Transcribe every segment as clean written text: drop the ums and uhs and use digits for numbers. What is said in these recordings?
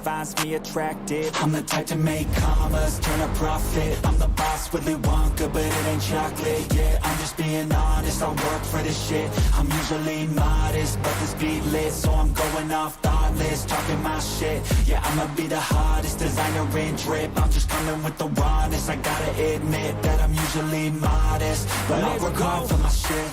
finds me attractive. I'm the type to make commas, turn a profit. I'm the boss, Willy Wonka, but it ain't chocolate. Yeah, I'm just being honest, I work for this shit. I'm usually modest, but this beat lit, so I'm going off thoughtless, talking my shit. Yeah, I'ma be the hottest designer in drip. I'm just coming with the rawness. I gotta admit that I'm usually modest, but I work hard for my shit.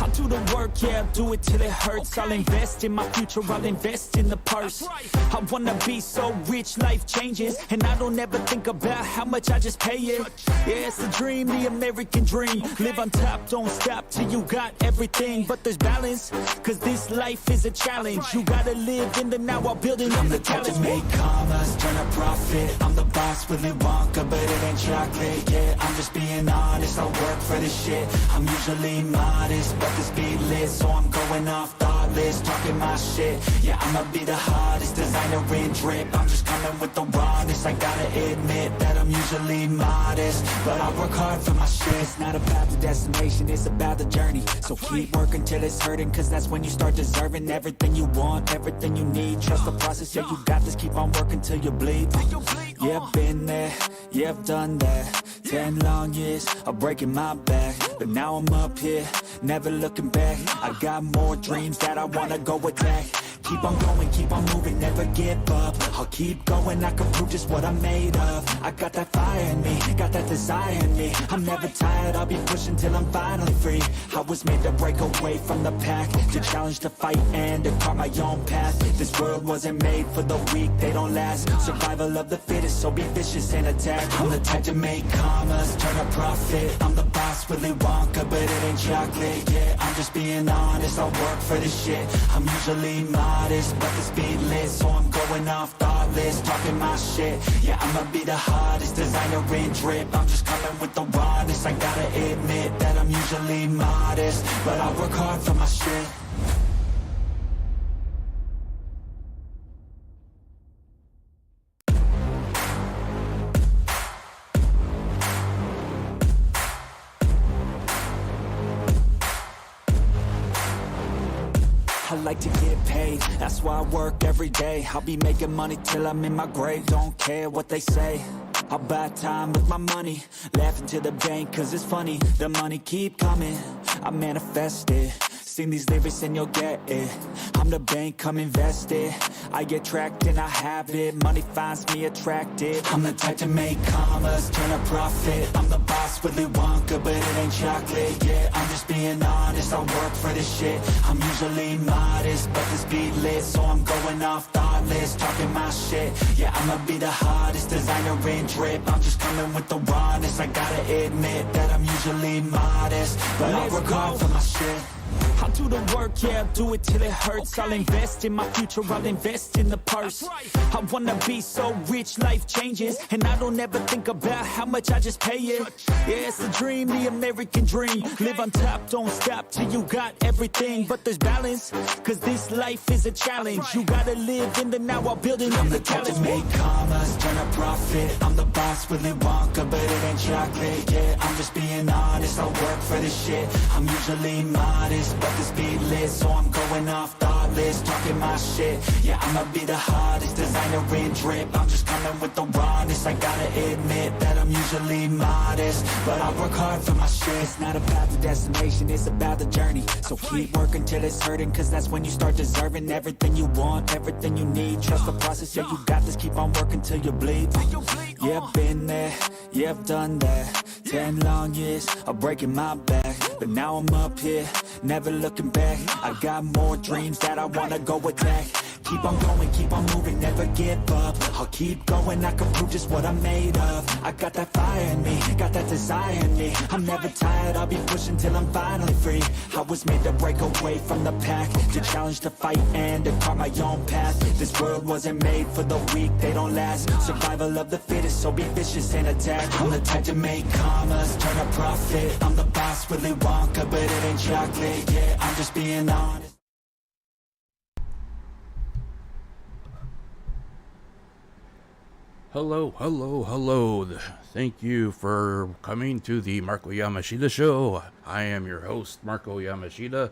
I'll do the work, yeah, I'll do it till it hurts. I'll invest in my future, I'll invest in the purse. I wanna be so rich, life changes, and I don't ever think about how much I just pay it. Yeah, it's the dream, the American dream. Live on top, don't stop till you got everything. But there's balance, cause this life is a challenge. You gotta live in the now while building up the talent. I'm the type to make commas, turn a profit. I'm the boss, Willy Wonka, but it ain't chocolate. Yeah, I'm just being honest, I work for this shit. I'm usually modest, but this beat lit, so I'm going off thoughtless, talking my shit. Yeah, I'ma be the hottest designer in drip. I'm just coming with the rawness. I gotta admit that I'm usually modest, but I work hard for my shit. It's not about the destination, it's about the journey. So keep working till it's hurting, cause that's when you start deserving everything you want, everything you need. Trust the process, yeah, you got this. Keep on working till you bleed. Yeah, I've been there, yeah, I've done that. 10 long years of breaking my back, but now I'm up here, never looking back. I got more dreams that I wanna go attack. Keep on going, keep on moving, never give up. I'll keep going, I can prove just what I'm made of. I got that fire in me, got that desire in me. I'm never tired, I'll be pushing till I'm finally free. I was made to break away from the pack, to challenge, to fight, and to carve my own path. This world wasn't made for the weak, they don't last. Survival of the fittest, so be vicious and attack. I'm the type to make commas, turn a profit. I'm the boss, Willy Wonka, but it ain't chocolate. Yeah, I'm just being honest, I work for this shit. I'm usually modest, but this beat lit, so I'm going off thoughtless, talking my shit. Yeah, I'ma be the hottest designer in drip. I'm just coming with the rawness. I gotta admit that I'm usually modest, but I work hard for my shit. I like to get paid, that's why I work every day. I'll be making money till I'm in my grave. Don't care what they say, I'll buy time with my money. Laughing to the bank cause it's funny. The money keep coming, I manifest it. Sing these lyrics and you'll get it. I'm the bank, come invest it. I get tracked and I have it. Money finds me attractive. I'm the type to make commas, turn a profit. I'm the boss, Willy Wonka, but it ain't chocolate. Yeah, I'm just being honest, I work for this shit. I'm usually modest, but this beat lit, so I'm going off thoughtless, talking my shit. Yeah, I'ma be the hottest designer in drip. I'm just coming with the rawness. I gotta admit that I'm usually modest, but I work hard for my shit. I'll do the work, yeah, I'll do it till it hurts. I'll invest in my future, I'll invest in the purse. I wanna be so rich, life changes, and I don't ever think about how much I just pay it. Yeah, it's the dream, the American dream. Live on top, don't stop till you got everything. But there's balance, cause this life is a challenge. You gotta live in the now while building up the talent. I'm the type to make commas, turn a profit. I'm the boss, Willy Wonka, but it ain't chocolate. Yeah, I'm just being honest, I work for this shit. I'm usually modest, but this beat lit, so I'm going off thoughtless, talking my shit. Yeah, I'ma be the hottest designer in drip. I'm just coming with the rawness. I gotta admit that I'm usually modest, but I work hard for my shit. It's not about the destination, it's about the journey. So keep working till it's hurting, cause that's when you start deserving everything you want, everything you need. Trust the process, yeah, you got this. Keep on working till you bleed. Yeah, I've been there, yeah, I've done that. 10 long years of breaking my back, but now I'm up here, never looking back. I got more dreams that I wanna go attack. Keep on going, keep on moving, never give up. I'll keep going, I can prove just what I'm made of. I got that fire in me, got that desire in me. I'm never tired, I'll be pushing till I'm finally free. I was made to break away from the pack, to challenge, to fight, and to carve my own path. This world wasn't made for the weak, they don't last. Survival of the fittest, so be vicious and attack. I'm the type to make commas, turn a profit. I'm the boss, Willy Wonka, but it ain't chocolate. Yeah, I'm just being honest. Hello. Thank you for coming to the Marko Yamashita show. I am your host, Marko Yamashita.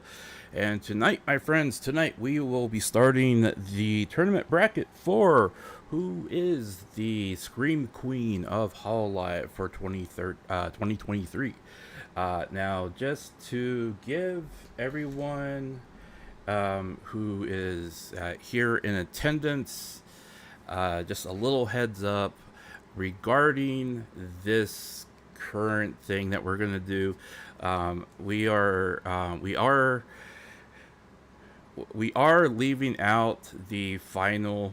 And tonight, my friends, we will be starting the tournament bracket for who is the Scream Queen of Hololive for 2023. Now, just to give everyone who is here in attendance just a little heads up regarding this current thing that we're gonna do. We are leaving out the final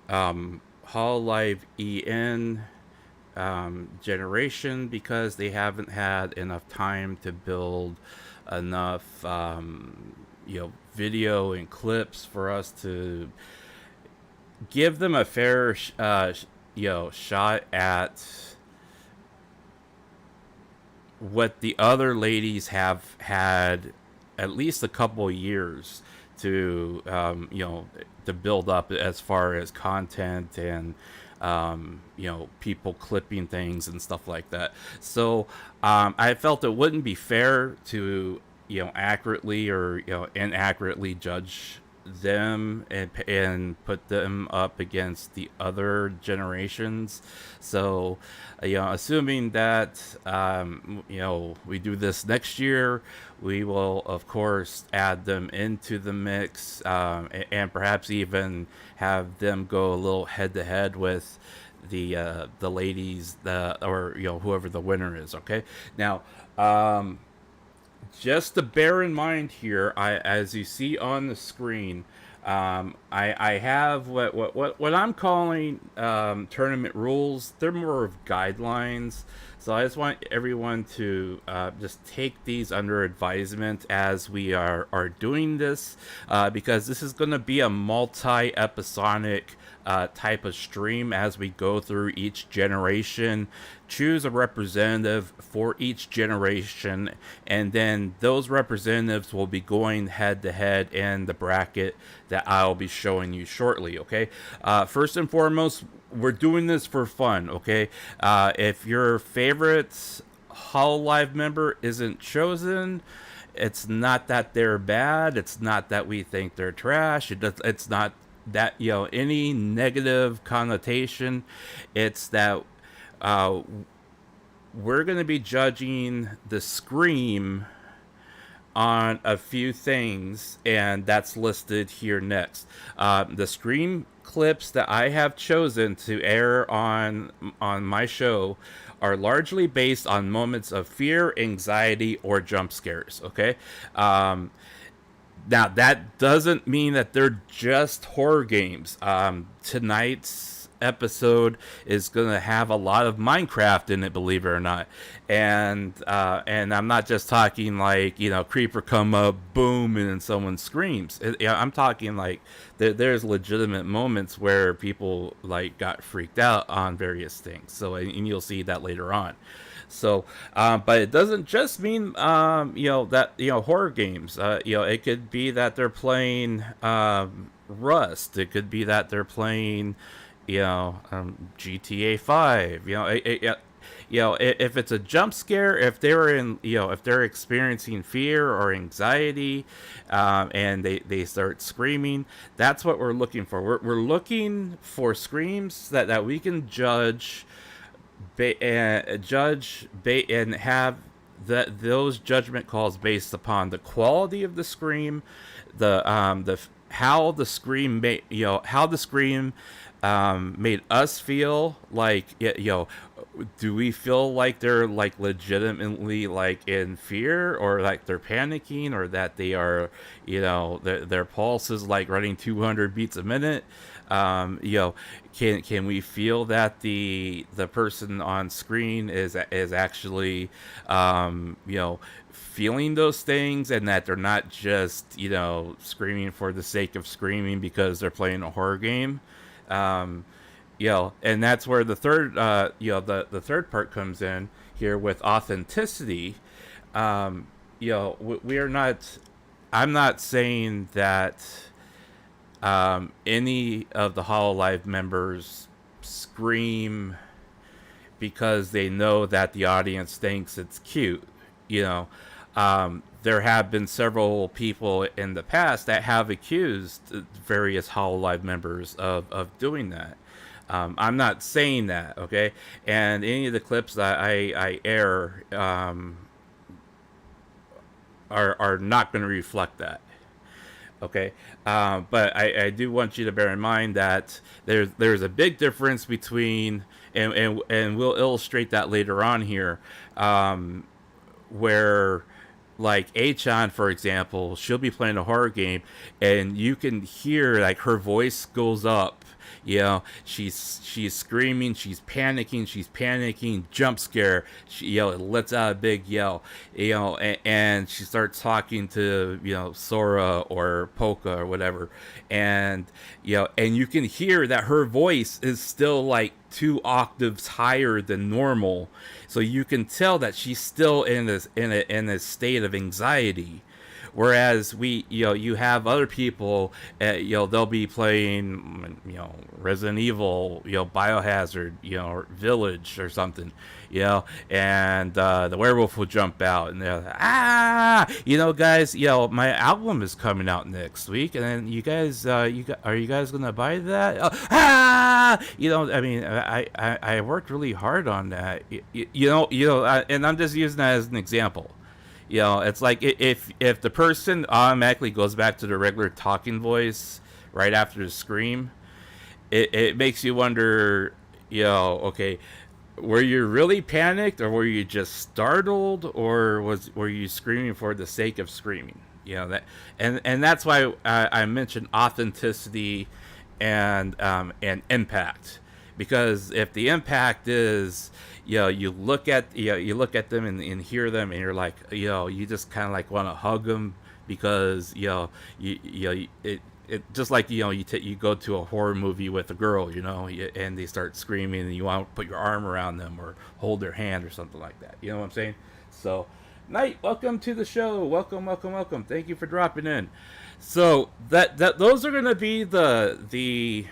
Hololive EN generation because they haven't had enough time to build enough video and clips for us to give them a fair shot at what the other ladies have had at least a couple years to to build up as far as content and people clipping things and stuff like that. So I felt it wouldn't be fair to accurately or inaccurately judge them and put them up against the other generations. So assuming that we do this next year, we will of course add them into the mix, and perhaps even have them go a little head to head with the ladies, or whoever the winner is. Okay, now just to bear in mind here, as you see on the screen, I have what I'm calling tournament rules. They're more of guidelines, so I just want everyone to just take these under advisement as we are doing this, because this is going to be a multi-episodic type of stream as we go through each generation. Choose a representative for each generation, and then those representatives will be going head to head in the bracket that I'll be showing you shortly. Okay, first and foremost, we're doing this for fun. Okay, if your favorite Hololive member isn't chosen, it's not that they're bad, it's not that we think they're trash, it's not that any negative connotation. It's that we're going to be judging the Scream on a few things, and that's listed here next. The Scream clips that I have chosen to air on my show are largely based on moments of fear, anxiety, or jump scares. Okay. Now, that doesn't mean that they're just horror games. Tonight's episode is going to have a lot of Minecraft in it, believe it or not. And I'm not just talking like, creeper come up, boom, and then someone screams. I'm talking like there's legitimate moments where people like got freaked out on various things. So, and you'll see that later on. So, but it doesn't just mean, that, horror games. It could be that they're playing Rust. It could be that they're playing, GTA 5. If it's a jump scare, if they're experiencing fear or anxiety, and they start screaming, that's what we're looking for. We're looking for screams that we can judge and have those judgment calls based upon the quality of the scream, how the scream made us feel. Like, do we feel like they're like legitimately like in fear, or like they're panicking, or that they are, their pulse is like running 200 beats a minute? Can we feel that the person on screen is actually feeling those things, and that they're not just screaming for the sake of screaming because they're playing a horror game? And that's where the third the third part comes in here with authenticity. We are not, I'm not saying that any of the Hololive members scream because they know that the audience thinks it's cute. You know, there have been several people in the past that have accused various Hololive members of doing that. I'm not saying that, okay? And any of the clips that I air are not going to reflect that. Okay, but I do want you to bear in mind that there's a big difference between, and we'll illustrate that later on here, where like Achan, for example, she'll be playing a horror game, and you can hear like her voice goes up. You know, she's screaming, she's panicking, jump scare. She lets out a big yell, and she starts talking to Sora or Polka or whatever, and and you can hear that her voice is still like 2 octaves higher than normal, so you can tell that she's still in a state of anxiety. Whereas you have other people, they'll be playing, Resident Evil, Biohazard, or Village or something, and the werewolf will jump out and they're like, guys, my album is coming out next week, and then you guys, are you guys gonna buy that? I mean, I worked really hard on that, and I'm just using that as an example. It's like if the person automatically goes back to the regular talking voice right after the scream, it makes you wonder, okay, were you really panicked, or were you just startled, or were you screaming for the sake of screaming? And that's why I mentioned authenticity and impact, because if the impact is you look at them and hear them, and you're like, you just kind of like want to hug them, because it just like you go to a horror movie with a girl, and they start screaming, and you want to put your arm around them or hold their hand or something like that. You know what I'm saying? So, Knight, welcome to the show. Welcome. Thank you for dropping in. So that those are gonna be the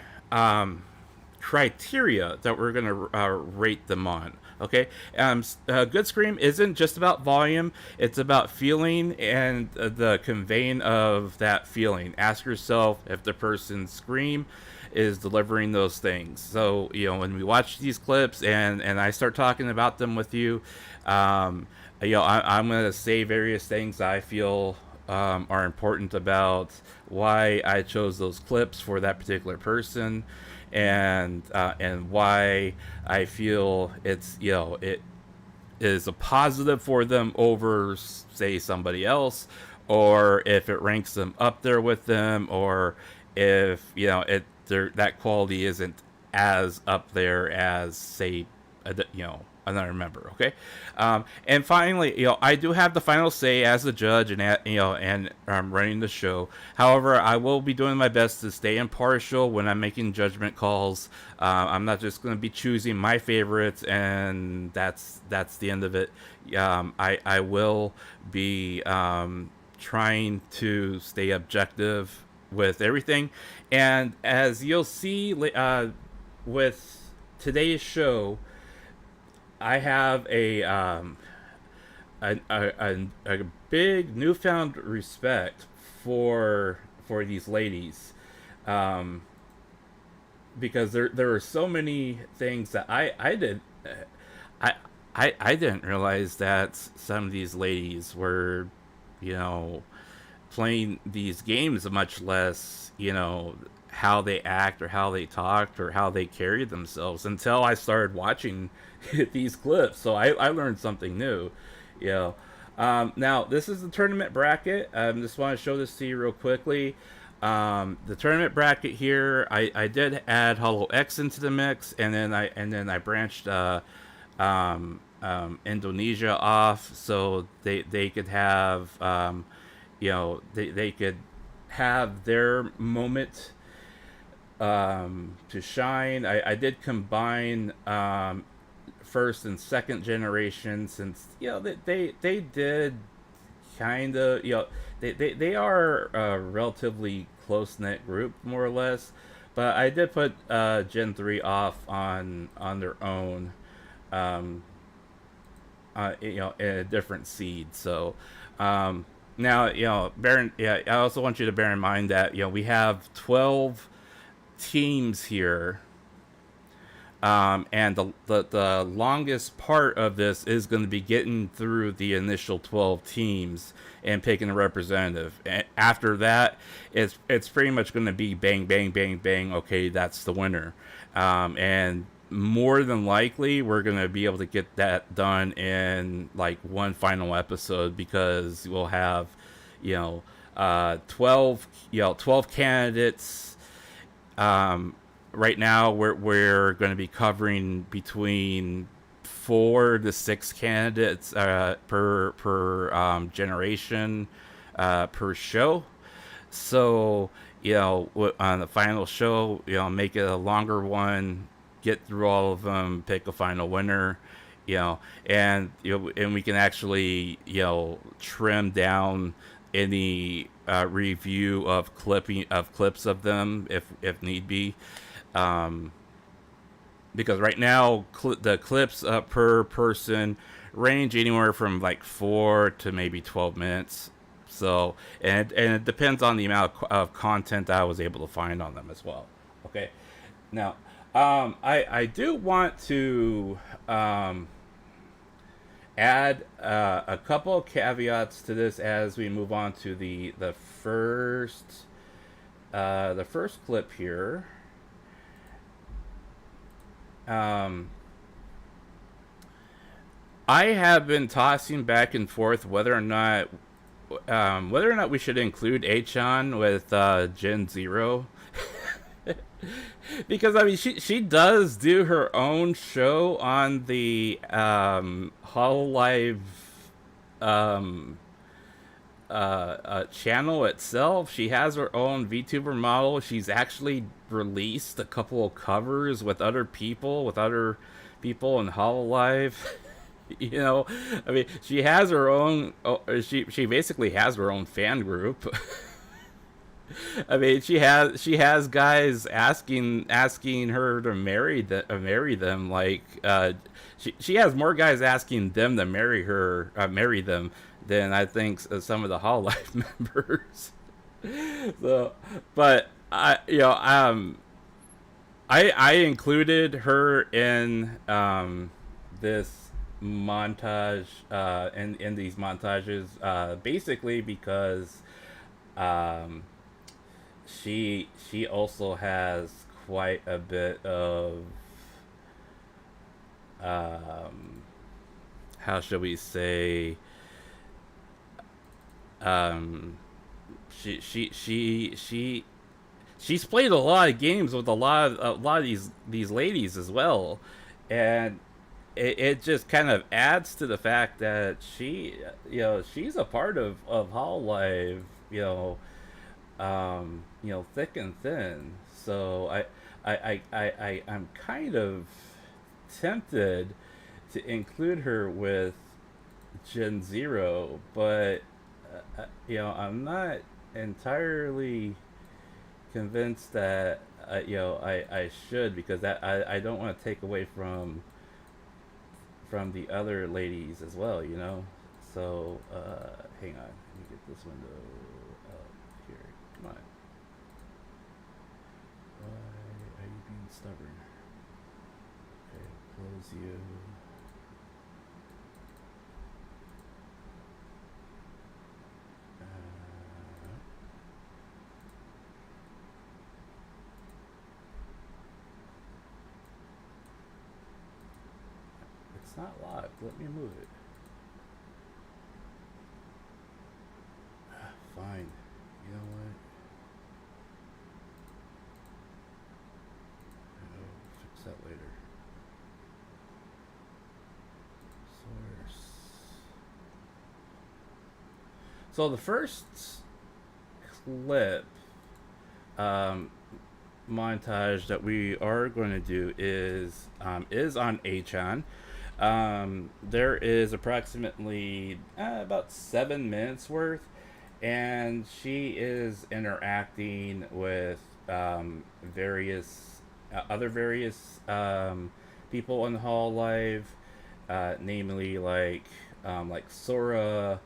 criteria that we're gonna rate them on. Okay, good scream isn't just about volume; it's about feeling and the conveying of that feeling. Ask yourself if the person's scream is delivering those things. So when we watch these clips and I start talking about them with you, I'm gonna say various things I feel are important about why I chose those clips for that particular person, and why I feel it is a positive for them over, say, somebody else, or if it ranks them up there with them, or if that quality isn't as up there as, say, another member. Okay, and finally, I do have the final say as the judge, and I'm running the show. However, I will be doing my best to stay impartial when I'm making judgment calls. I'm not just going to be choosing my favorites, and that's the end of it. I will be trying to stay objective with everything, and as you'll see with today's show, I have a big newfound respect for these ladies, because there are so many things that I didn't realize that some of these ladies were playing these games, much less how they act or how they talked or how they carried themselves, until I started watching these clips. So I learned something new. Now this is the tournament bracket. Just want to show this to you real quickly. The tournament bracket here, I did add Hollow X into the mix, and then I branched Indonesia off, so they could have they could have their moment to shine. I did combine first and second generation, since they did kind of they are a relatively close-knit group, more or less, but I did put Gen 3 off on their own, um, in a different seed. So now, yeah, I also want you to bear in mind that we have 12 teams here. And the longest part of this is going to be getting through the initial 12 teams and picking a representative. And after that, it's pretty much going to be bang, bang, bang, bang. Okay, that's the winner. And more than likely, we're going to be able to get that done in like one final episode, because we'll have, 12 candidates. Right now, we're going to be covering between 4 to 6 candidates per generation per show. So on the final show, make it a longer one, get through all of them, pick a final winner. And we can actually trim down any review of clips of them if need be. Because right now the clips per person range anywhere from like 4 to maybe 12 minutes. So and it depends on the amount of content I was able to find on them as well. Okay, now I do want to add a couple of caveats to this as we move on to the first clip here. I have been tossing back and forth whether or not we should include Achan with Gen 0. Because I mean she does do her own show on the Hololive channel itself. She has her own VTuber model. She's actually released a couple of covers with other people in Hololive. I mean, she has her own. She basically has her own fan group. I mean, she has guys asking her to marry them. Like, she has more guys asking them to marry them than I think some of the Hololive members. So, but I included her in this montage, in these montages, basically because she also has quite a bit of how should we say, she's played a lot of games with a lot of these ladies as well, and it just kind of adds to the fact that she's a part of Hololive, thick and thin. So I'm kind of tempted to include her with Gen 0, but I'm not entirely convinced that I should, because that I don't want to take away from the other ladies as well, So hang on, let me get this window up here. Come on. Why are you being stubborn? Okay, close you. It's not locked. Let me move it. Fine. You know what? I'll fix that later. Source. So the first clip montage that we are going to do is on Achan. There is approximately about 7 minutes worth, and she is interacting with various other various people on the Hololive, namely like um, Sora,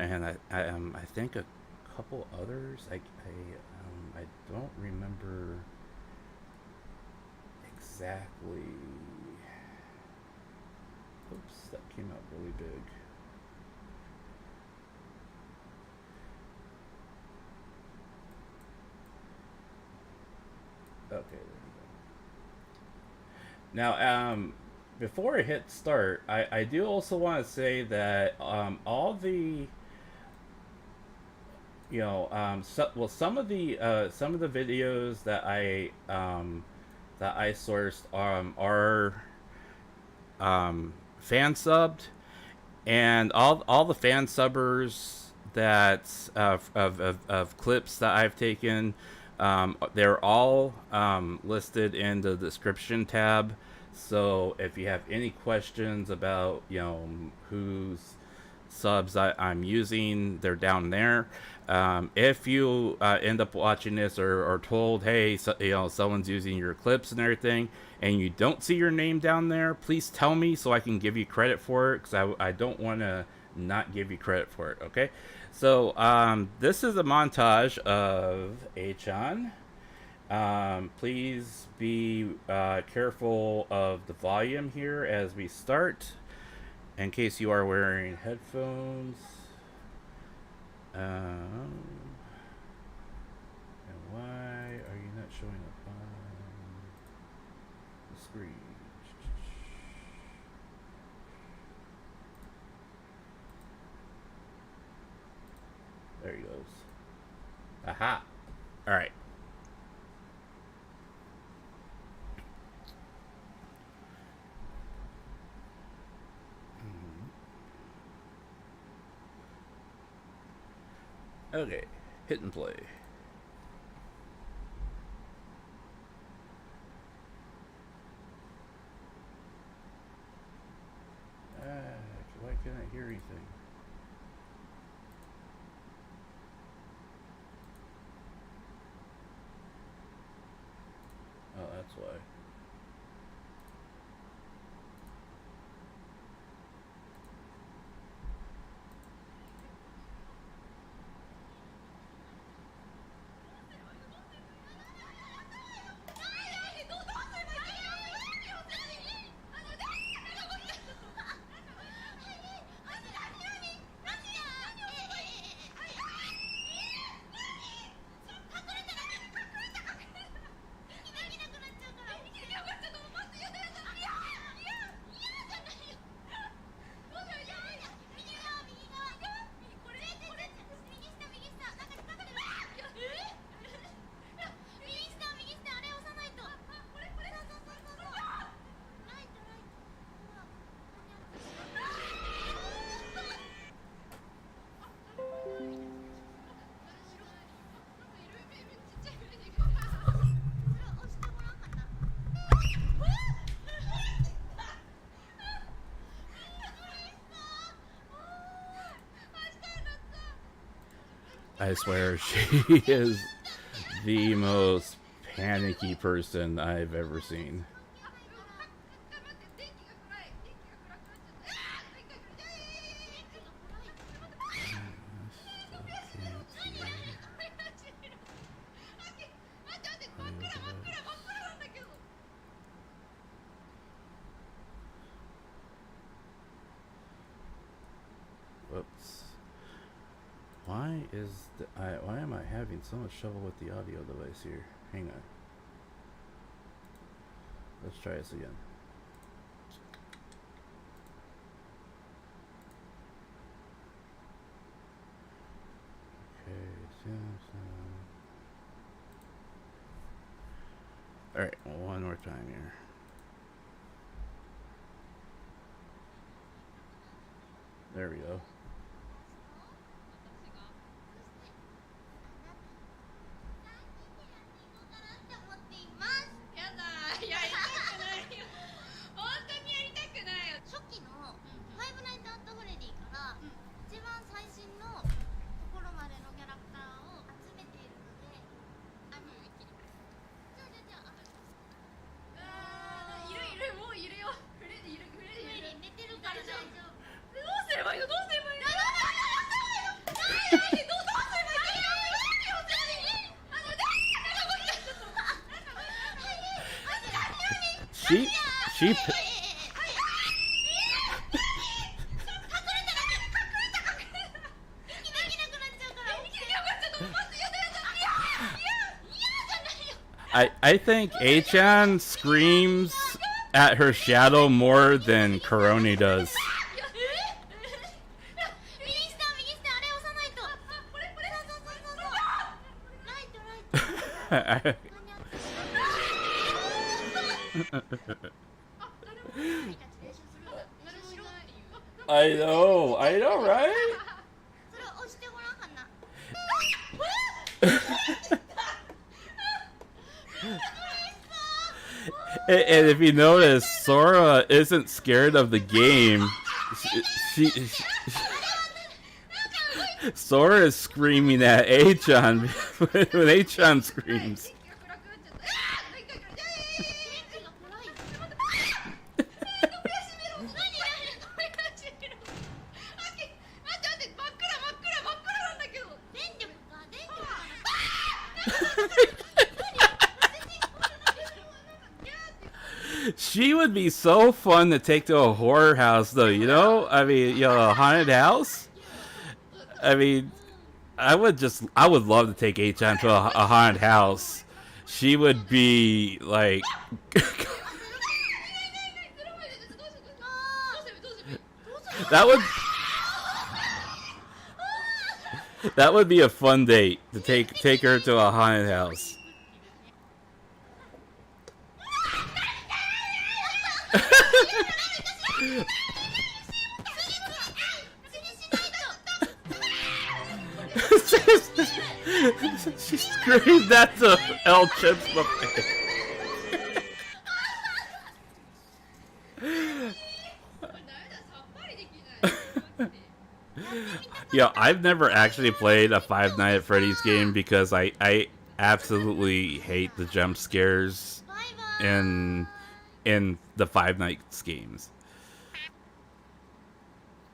and I think a couple others. I don't remember exactly. Oops, that came out really big. Okay, there we go. Now, before I hit start, I do also want to say that all the some of the videos that I sourced are fan subbed, and all the fan subbers that of clips that I've taken, they're all listed in the description tab. So if you have any questions about whose subs I'm using, they're down there. If you end up watching this or told, hey, someone's using your clips and everything, and you don't see your name down there, please tell me so I can give you credit for it, because I don't want to not give you credit for it. Okay, so this is a montage of Achan. Please be careful of the volume here as we start, in case you are wearing headphones. And why are you not showing up on the screen? There he goes. Aha! Alright. Okay, hit and play. Why can't I hear anything? Oh, that's why. I swear, she is the most panicky person I've ever seen. Whoops. Why am I having so much trouble with the audio device here? Hang on. Let's try this again. Okay. Alright, one more time here. There we go. she she I think Achan screams at her shadow more than Coroni does. I know, right? And if you notice, Sora isn't scared of the game. She Sora is screaming at Achan when Achan screams. She would be so fun to take to a horror house, though, you know? I mean, a haunted house? I mean, I would love to take Achan to a haunted house. She would be, like... That would be a fun date, to take her to a haunted house. She screamed that to El Chips buffet. Yeah, I've never actually played a Five Nights at Freddy's game because I absolutely hate the jump scares in the Five Nights games.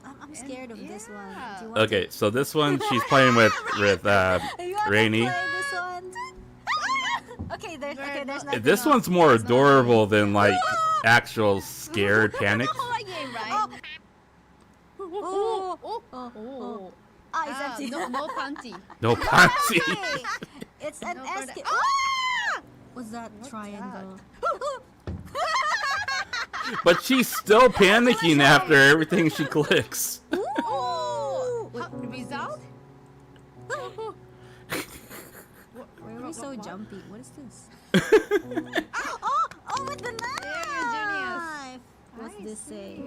I'm scared of this one. Do you want Okay, so this one she's playing with Rainy. Okay, there's nothing This wrong. one's more adorable than like actual scared panic. game, right? Oh, it's empty. No panty. No panty. Hey, it's an No, escape. but- What's that triangle? But she's still panicking after everything she clicks. Result? Why are we so jumpy? What is this? What? Oh, with the knife! What's this say?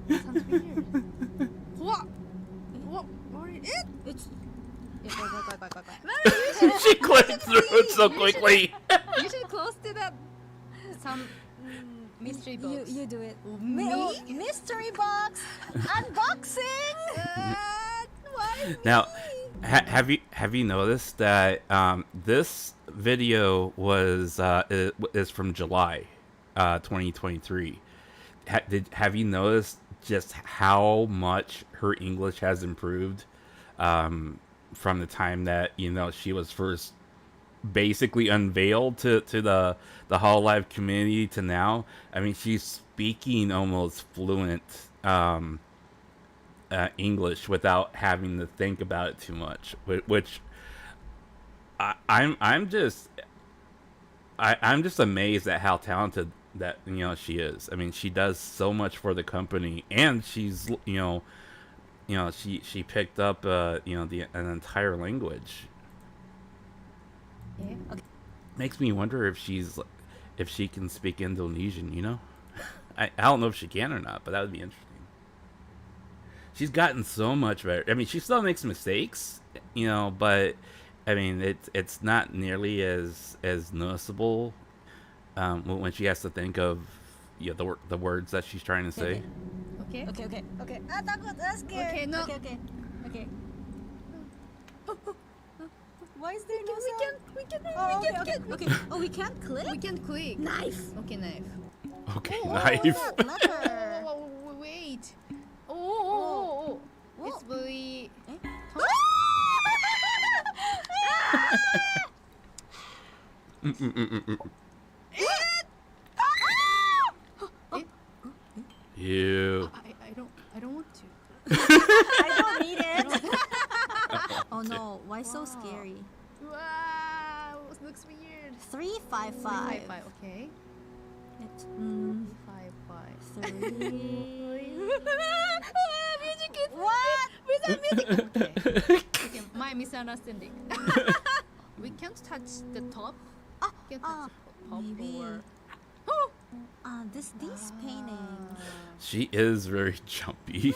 Sounds weird. What? It's... She clicked through it so quickly. You should close to that. Some mystery box. You do it. Me? Mystery box! Unboxing! Why Now, me? have you noticed that this video is from July 2023? Have you noticed just how much her English has improved from the time that she was first basically unveiled to the Hololive community to now? I mean, she's speaking almost fluent English without having to think about it too much, which I'm just amazed at how talented that she is. I mean, she does so much for the company, and she's she picked up an entire language. Yeah. Okay. Makes me wonder if she can speak Indonesian. I don't know if she can or not, but that would be interesting. She's gotten so much better. I mean, she still makes mistakes, but I mean, it's not nearly as noticeable when she has to think of the words that she's trying to say. Okay. Okay. Takut, scared. Okay, no. Okay. Why is there no sound? We can. Okay. Oh, we can't click? We can click. Knife! Okay, knife. Okay, Oh, knife. Letter. Wait. Oh. It's very. You. I don't want to. I don't need it. Oh no, why so scary? Wow, looks weird. 355. Okay. It's 5. 3. Music is What? Where's that music? Okay, my misunderstanding. We can't touch the top. Can't touch the top maybe. or. These paintings. She is very jumpy.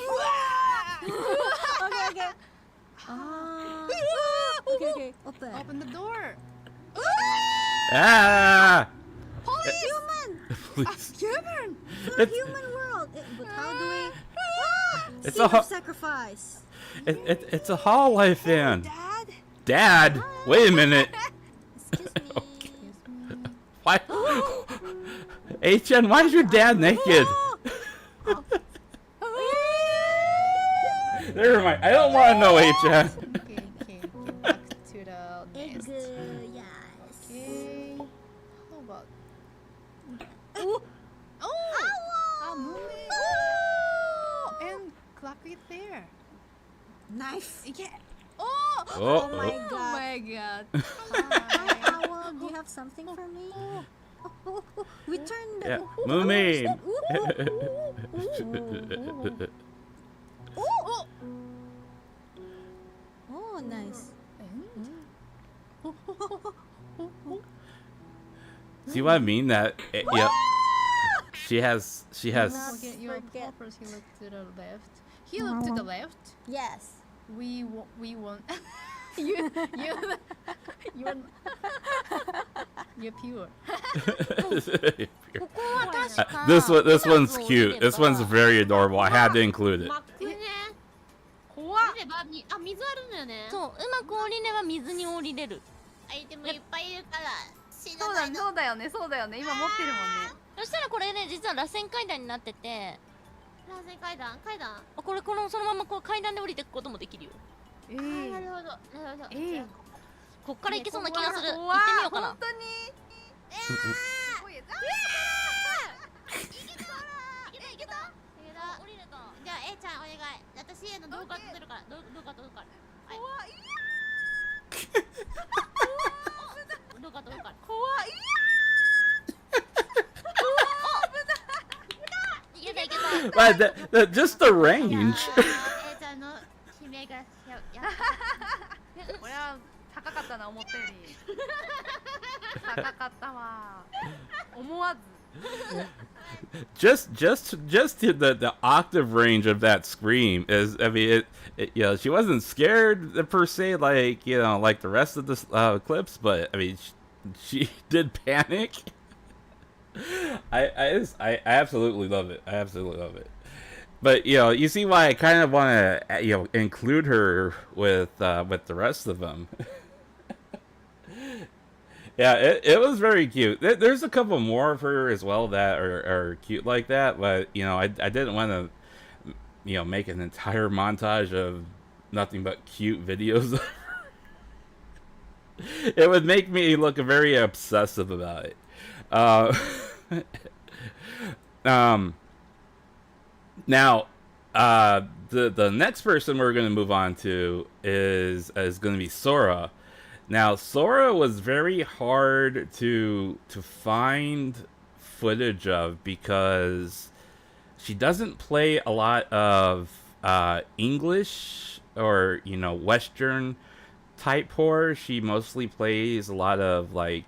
Okay. Okay. Open. Open the door. Ah! Human. Please. Human. For a human world. But how do we? It's Seed a of sacrifice. It's a Hololive fan. Dad. Dad, wait a minute. Excuse me. Why? HN, why is your dad naked? Never mind. I don't want to know, HN. Okay. Back to the Egg. nest. Yes. Okay. How about? Ooh. Oh! Moving. Oh! And clock it there. Knife. Yeah. Oh! Oh, Oh my Oh god. my god. Hi, Owl. Do you have something for me? We turned. Yeah, Moomin. Oh, nice. See what I mean? That yeah. She has. Forget your Forget. purpose. He looked to the left. He looked to the left. Yes. We want. you you're pure. This one's cute. This one's very adorable. I had to include it. 怖っ。ればみあ水あるんだよね。そう、うまく降りれば水に降りれる。アイテムいっぱいいるから死そうだなないの。そうだよねそうだよね今持ってるもんね。そしたらこれね、実は螺旋階段になってて、螺旋階段階段。これそのままこう階段で降りていくこともできるよ。えなるほどなるほど。こっから行けそうな気がする。行って怖いみようかな本。当に。すごいやつ。いけた降りれた。じゃあちゃんお願い。私への動画撮ってるから動画撮るから。怖い。動画撮るから。怖い。いけたいけた。But just the range. ちゃんの悲鳴がや俺は高かったな思ったより。高かったわ。思わず。just the octave range of that scream is, I mean, she wasn't scared per se, like like the rest of the clips, but I mean she did panic. I absolutely love it. I absolutely love it. But you see why I kind of want to include her with the rest of them. Yeah, it was very cute. There's a couple more of her as well that are cute like that, but I didn't want to make an entire montage of nothing but cute videos of her. It would make me look very obsessive about it. Now, the next person we're going to move on to is going to be Sora. Now, Sora was very hard to find footage of because she doesn't play a lot of English or Western type horror. She mostly plays a lot of like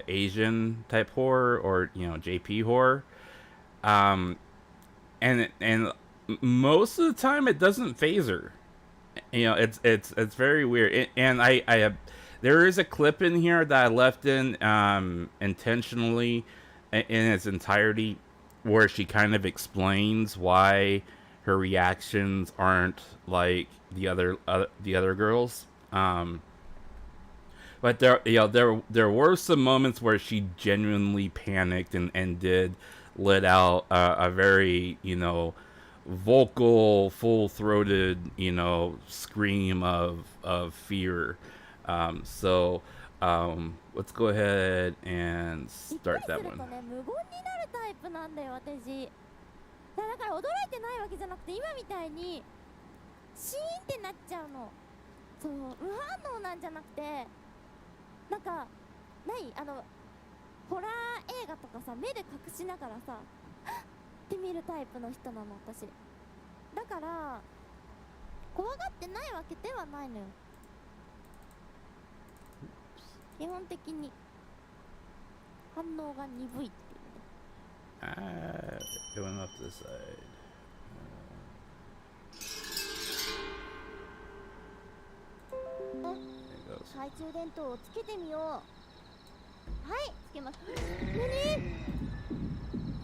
Asian type horror or JP horror. And most of the time it doesn't phase her. It's very weird. And I there is a clip in here that I left in intentionally in its entirety where she kind of explains why her reactions aren't like the other girls. But there were some moments where she genuinely panicked and did let out a very vocal, full-throated scream of fear. So let's go ahead and びっくり start す that ると one. ね、無言になるタイプなんだよ、私。だから驚いてないわけじゃなくて、今みたいにシーンってなっちゃうの。そう、無反応なんじゃなくて、なんか、ホラー映画とかさ、目で隠しながらさ、って見るタイプの人なの、私。だから、怖がってないわけではないのよ。基本的に反応が鈍いっていうね。Going up this side. 懐中電灯をつけてみよう。はい、つけます。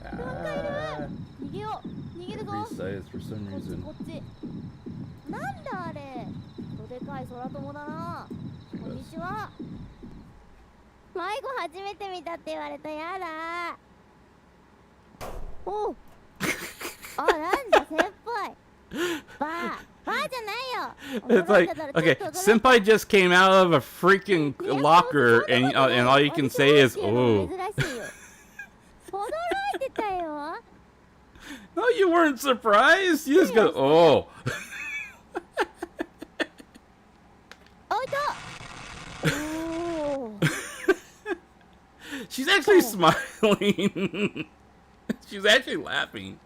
何？逃げよう。逃げるぞ。 These sides for some こっち reason. こっち。なんだあれ。どでかい空友だな。こんにちは。迷子初めて見たって言われた。やだ。おう。あ、なんだ先輩。バーじゃないよ。 It's like, okay, Senpai just came out of a freaking locker, and all you can say is, "Oh." 珍しいよ。驚いてたよ。 No, you weren't surprised. You just go, "Oh." あ、いた。おお。 She's actually smiling. She's actually laughing.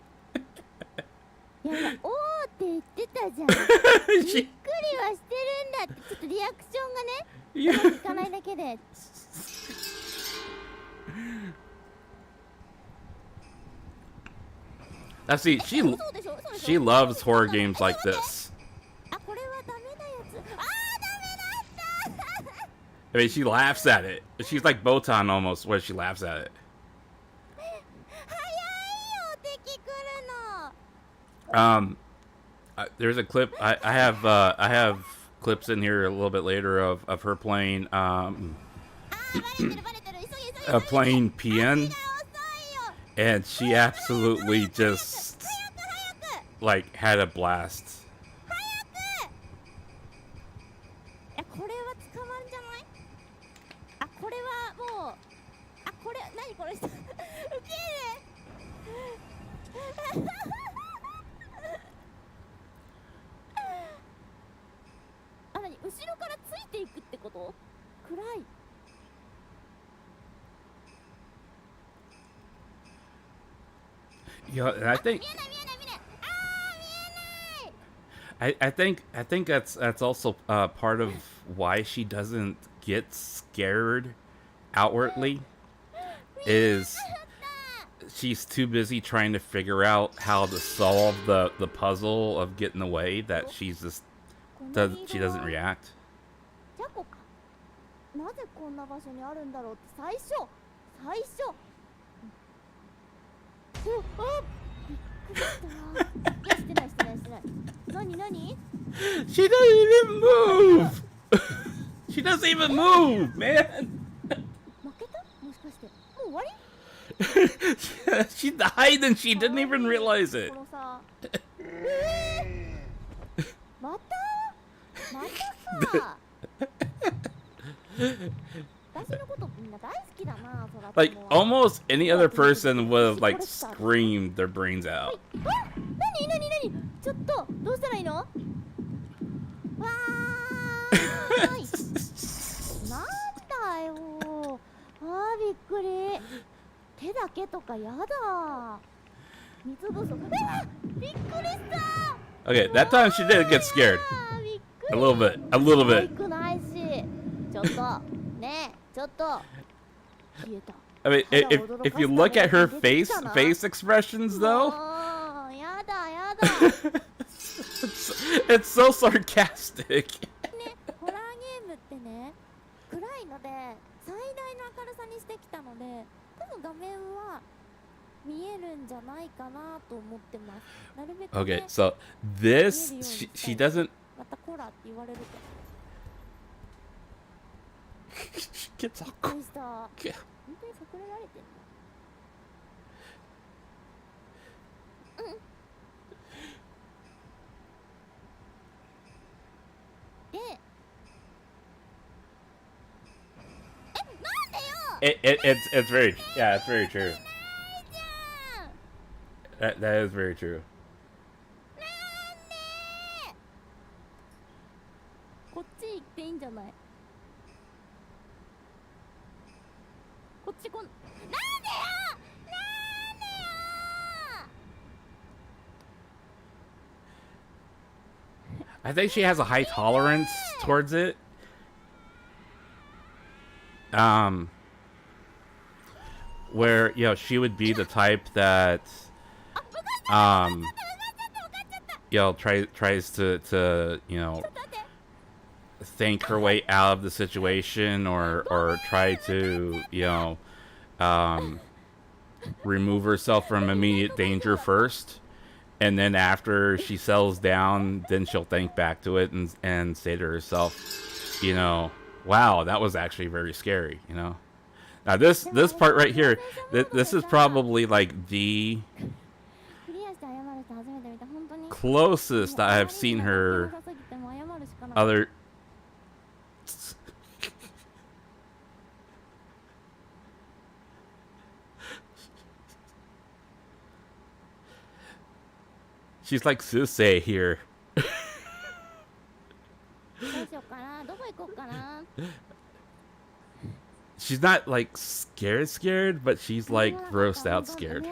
いやいや、おーって言ってたじゃん。びっくりはして She, るんだって。ちょっとリアクションがね、 yeah. いかないだけで。 Now see, she loves horror games like this. あ、これはダメなやつ。あー、ダメだった。 I mean, she laughs at it. She's like Botan almost, where she laughs at it. 早いよ、敵来るの。 There's a clip. I have clips in here a little bit later of her playing あー、バレてるバレてる。急げ急げ。 playing PN, 遅いよ。 and she absolutely just like had a blast. いや、これは捕まるんじゃない？あ、これはもう、あ、これ、何この人。ウケる。あ、何？後ろからついていくってこと？暗い。 Yeah, and I think 見えない見えない見えない。あー、見えない。 I think that's also part of why she doesn't get scared outwardly. Is she's too busy trying to figure out how to solve the puzzle of getting away that she's just she doesn't react. じゃこか。なぜこんな場所にあるんだろうって最初。あ、びっくりした。いや、してないしてないしてない。何？ She doesn't even move. She doesn't even move, man. 負けた？もしかして。もう終わり？ She died and she didn't even realize it. このさ。またか。私のことみんな大好きだな、そら。 Like almost any other person would have like screamed their brains out. あ、何？ちょっと、どうしたらいいの？わーい。なんだよ。あー、びっくり。手だけとかやだ。水不足。うわ、びっくりした。 Okay, that time she did get scared. あー、びっく A り。 little bit. A little 可愛 bit. くないし。ちょっと、ねえ、ちょっと。消えた。 I mean, if you look at her face expressions though, もうやだ。 it's so sarcastic. ね、ホラーゲームってね、暗いので最大の明るさにしてきたので、多分画面は見えるんじゃないかなと思ってます。なるべく、ね、 Okay, so this she doesn't. またコラって言われると。 She gets all びっくりした。本当に隠れられてんの？で、it's very it's very true. That is very true. こっち行っていいんじゃない？こっちなんでよ！なんでよ！ I think she has a high tolerance towards it. Where, you know, she would be the type that, you know, tries to, you know, think her way out of the situation or try to, you know, remove herself from immediate danger first. And then after she settles down, then she'll think back to it and say to herself, you know, wow, that was actually very scary, you know. Now this part right here, this is probably like the closest I have seen her other. She's like Susei here. She's not like scared, but she's like grossed out scared.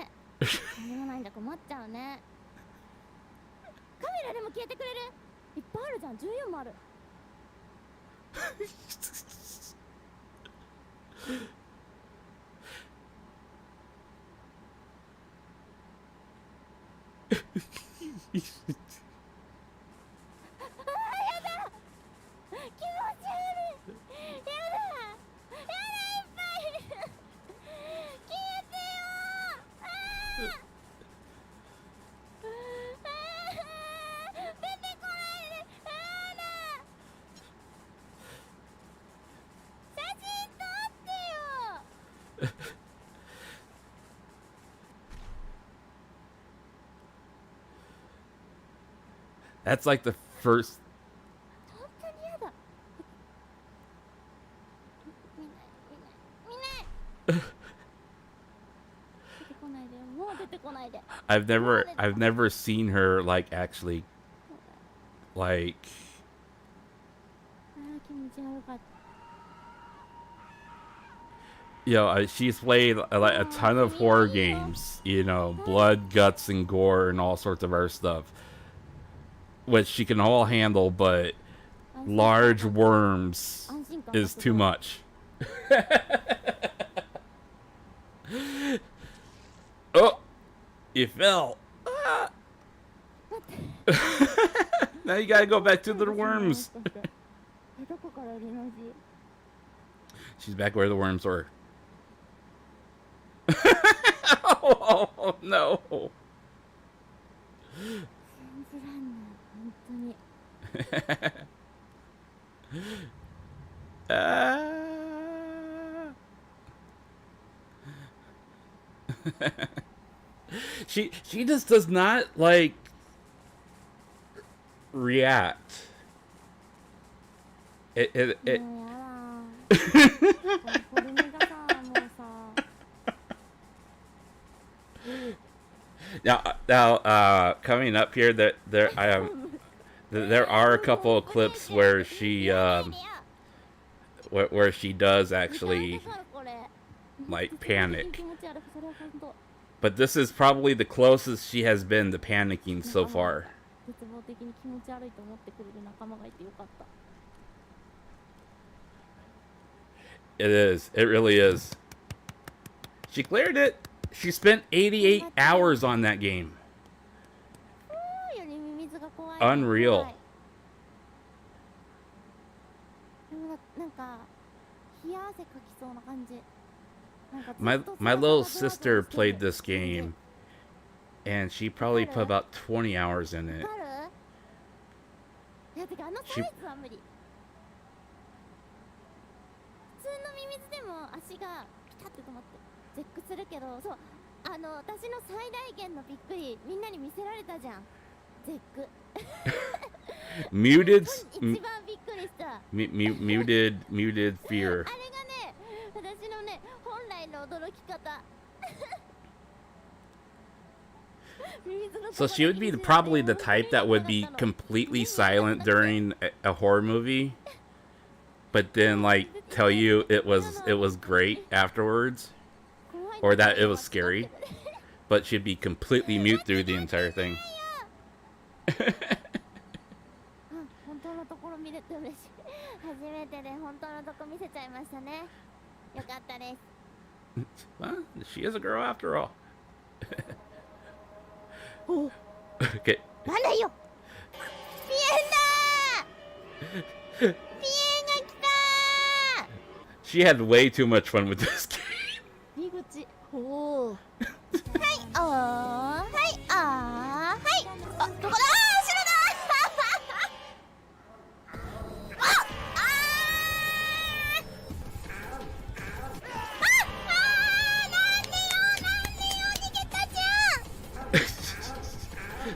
That's like the first. I've never seen her like actually like you know, she's played like a ton of horror games, you know, blood, guts, and gore and all sorts of other stuff, which she can all handle, but large worms is too much. Oh, you fell. Ah. Now you gotta go back to the worms. She's back where the worms were. Oh no. She just does not like react. It now coming up here that there are a couple of clips where she where she does actually like panic, but this is probably the closest she has been to panicking so far. It is. It really is. She cleared it. She spent 88 hours on that game. Unreal. My little sister played this game, and she probably put about 20 hours in it. She, muted fear. 驚き方 So she would be probably the type that would be completely silent during a horror movie, but then like tell you it was great afterwards, or that it was scary, but she'd be completely mute through the entire thing. 本当のところ見れて嬉しい。初めてで本当のとこ見せちゃいましたね。よかったです。Well, she is a girl after all. Okay. なんだよ。ピエンだ。ピエンが来た。 She had way too much fun with this game. 入り口。おお。はい、おー、はい、あー、はい。あ、どこだ。あー、後ろだ。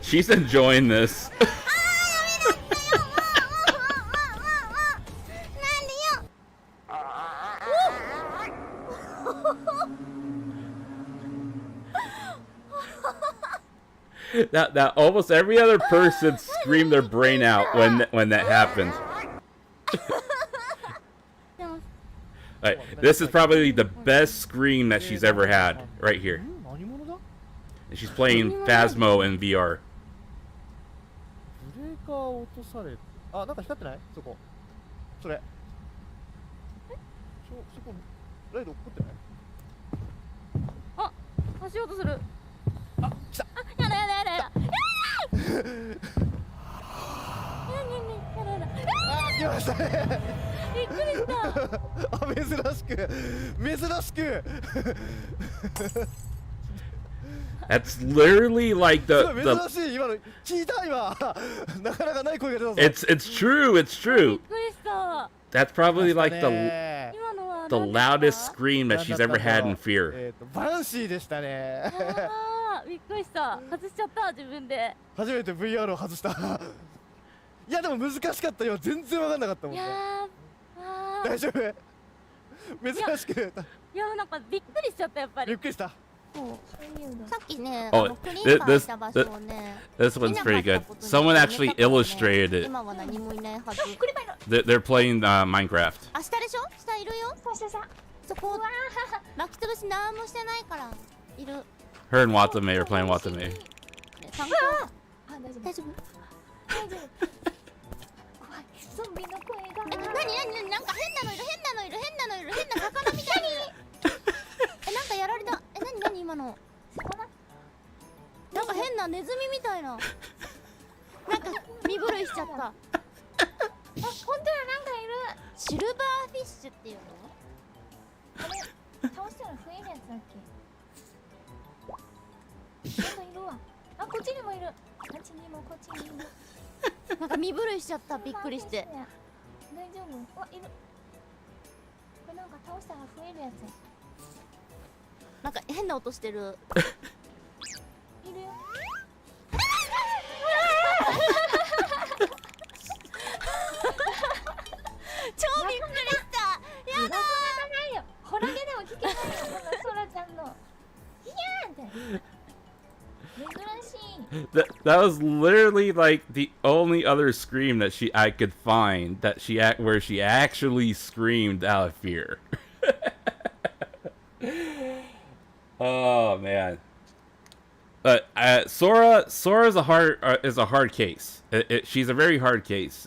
She's enjoying this. That almost every other person screamed their brain out when that happened. Right, this is probably the best scream that she's ever had right here. And she's playing Phasmo in VR. ブレーカー落とされあ、なんか光ってないそこそれそこライド起こってないあ、足音する。あ、来たあ、やだやだやだやだ。あ、来ましたねびっくりした。あ、珍しく珍しく That's literally like すごい the 珍しい今の聞いた今なかなかない声が出たぞ it's true, it's びっ true. くりした。 That's probably 来ま like した the ね今のは the 何ですか loudest scream that she's ever had in fear. バランシーでしたねあー、びっくりした。外しちゃった自分で。初めて VR を外したいやでも難しかったよ全然分かんなかったもんねいやー、あー、大丈夫珍しくいやなんかびっくりしちゃったやっぱり。びっくりしたさっきね、 Oh, クリーパー this した場所をね、 this one's pretty good. Someone actually illustrated it. 今は何もいないはず。 They're playing Minecraft. あ、下でしょ？下いるよ。そこ巻き潰しなんもしてないからいる。 Her and Watame are playing Watame. 参考。大丈夫？ゾンビの声が。なになんか変なのいる変な魚みたいに。なんかやられた。なに今の。なんか変なネズミみたいな。なんか身震いしちゃった。あ、本当だなんかいる。シルバーフィッシュっていうの？あれ倒したら増えるやつだっけ？なんかいるわ。あ、こっちにもいる。あっちにもこっちにも。なんか身震いしちゃったびっくりして。大丈夫？わ、いる。これなんか倒したら増えるやつ。なんか変な音してる。いるよ。超びっくりした。やだないよ。ホラゲでも聞けないよ。このソラちゃんの。ヒヤーって。珍しい。That was literally like the only other scream that I could find where she actually screamed out of fear. Oh man. But Sora is a hard case. She's a very hard case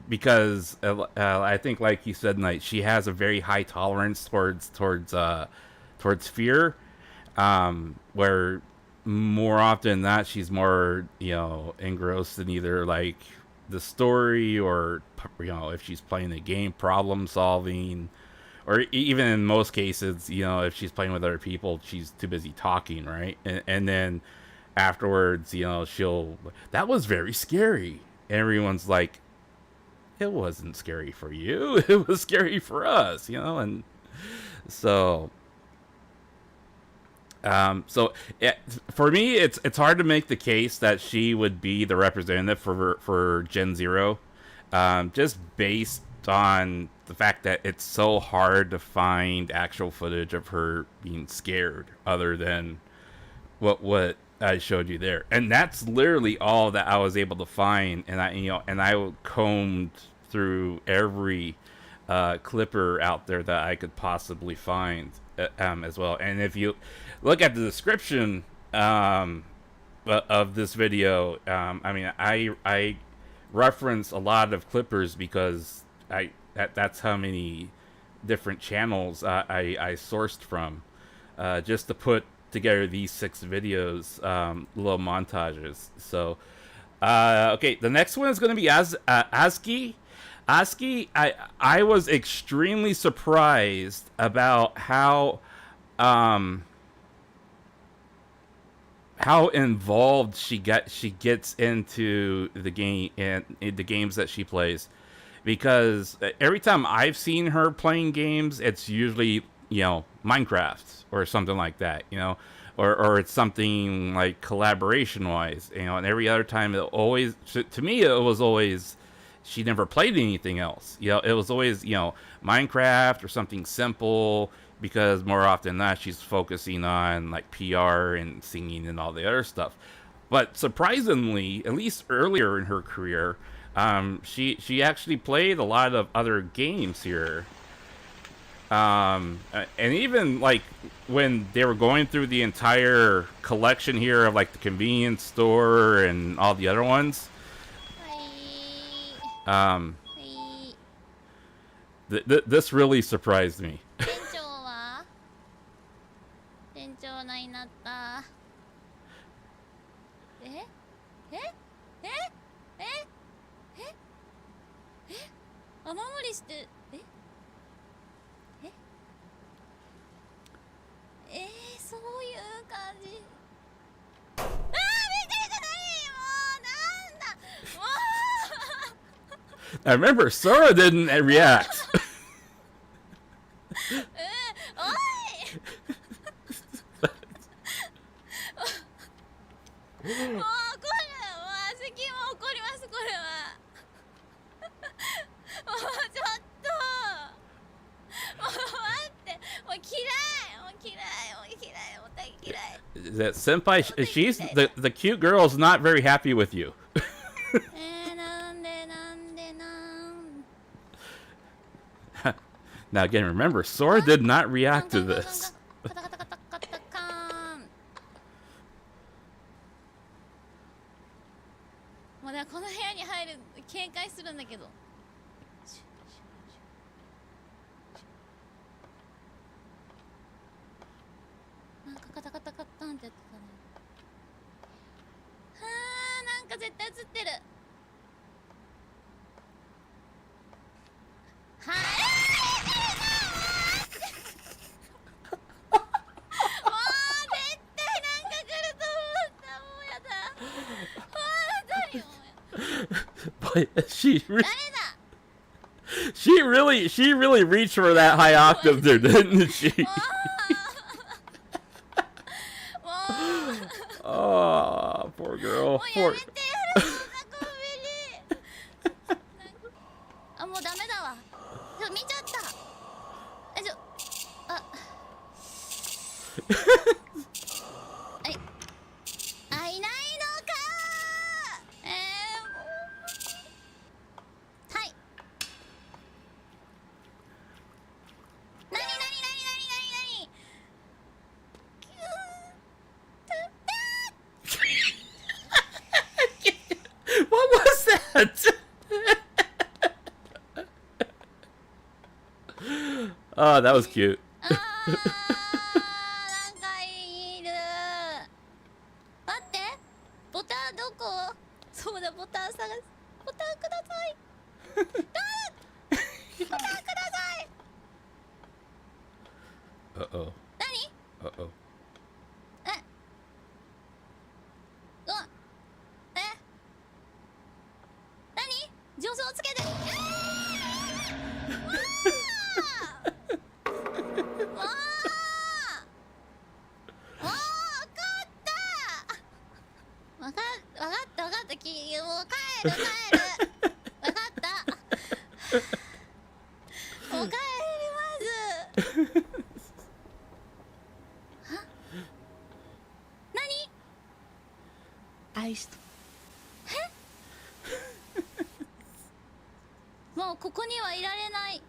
because I think, like you said, Knight, she has a very high tolerance towards fear, where more often than not she's more engrossed in either like the story or if she's playing the game, problem solving. Or even in most cases, if she's playing with other people, she's too busy talking, right? And then afterwards, that was very scary. Everyone's like, it wasn't scary for you. It was scary for us, and so... for me, it's hard to make the case that she would be the representative for Gen Zero, just based on the fact that it's so hard to find actual footage of her being scared other than what I showed you there. And that's literally all that I was able to find. And I combed through every clipper out there that I could possibly find as well. And if you look at the description of this video, I mean, I reference a lot of clippers because that's how many different channels I sourced from just to put together these 6 videos, little montages. So okay, the next one is going to be ASCII. ASCII, I was extremely surprised about how involved she gets into the game and the games that she plays, because every time I've seen her playing games, it's usually, you know, Minecraft or something like that, you know, or it's something like collaboration wise, you know, and every other time it always, to me, it was always, she never played anything else, you know, it was always, you know, Minecraft or something simple, because more often than not, she's focusing on like PR and singing and all the other stuff. But surprisingly, at least earlier in her career, she actually played a lot of other games here. And even like when they were going through the entire collection here of like the convenience store and all the other ones, this really surprised me. 店長なになった。雨漏りして、そういう感じ。あー、びっくりじゃない、もう、なんだ、もう。I remember Sora didn't react. もうこれは責任も怒ります、これは。もうちょっと、もう待って、もう嫌い、もう嫌い、もう嫌い、もう大嫌い。That senpai, she's the cute girl is not very happy with you. なんでなんでなん。Now again, remember, Sora did not react to this. カタカタカタカタカーン。もうだからこの部屋に入る警戒するんだけど。なんかカタカタカタンってやってたね。なんか絶対映ってる。もう絶対なんか来ると思った。もうやだ。But she really reached for that high octave there, didn't she? Oh, poor girl. Poor. あ、もうダメだわ。見ちゃった。いないのか。はい。なに。What was that? Oh, that was cute. なんかいる。待って。ボタンどこ？そうだ、ボタン探す。ボタンください。ボタンください。Uh-oh. 何？ Uh-oh. 何？上手をつけて。わかった。もう帰る。わかった。愛してもうここにはいられない。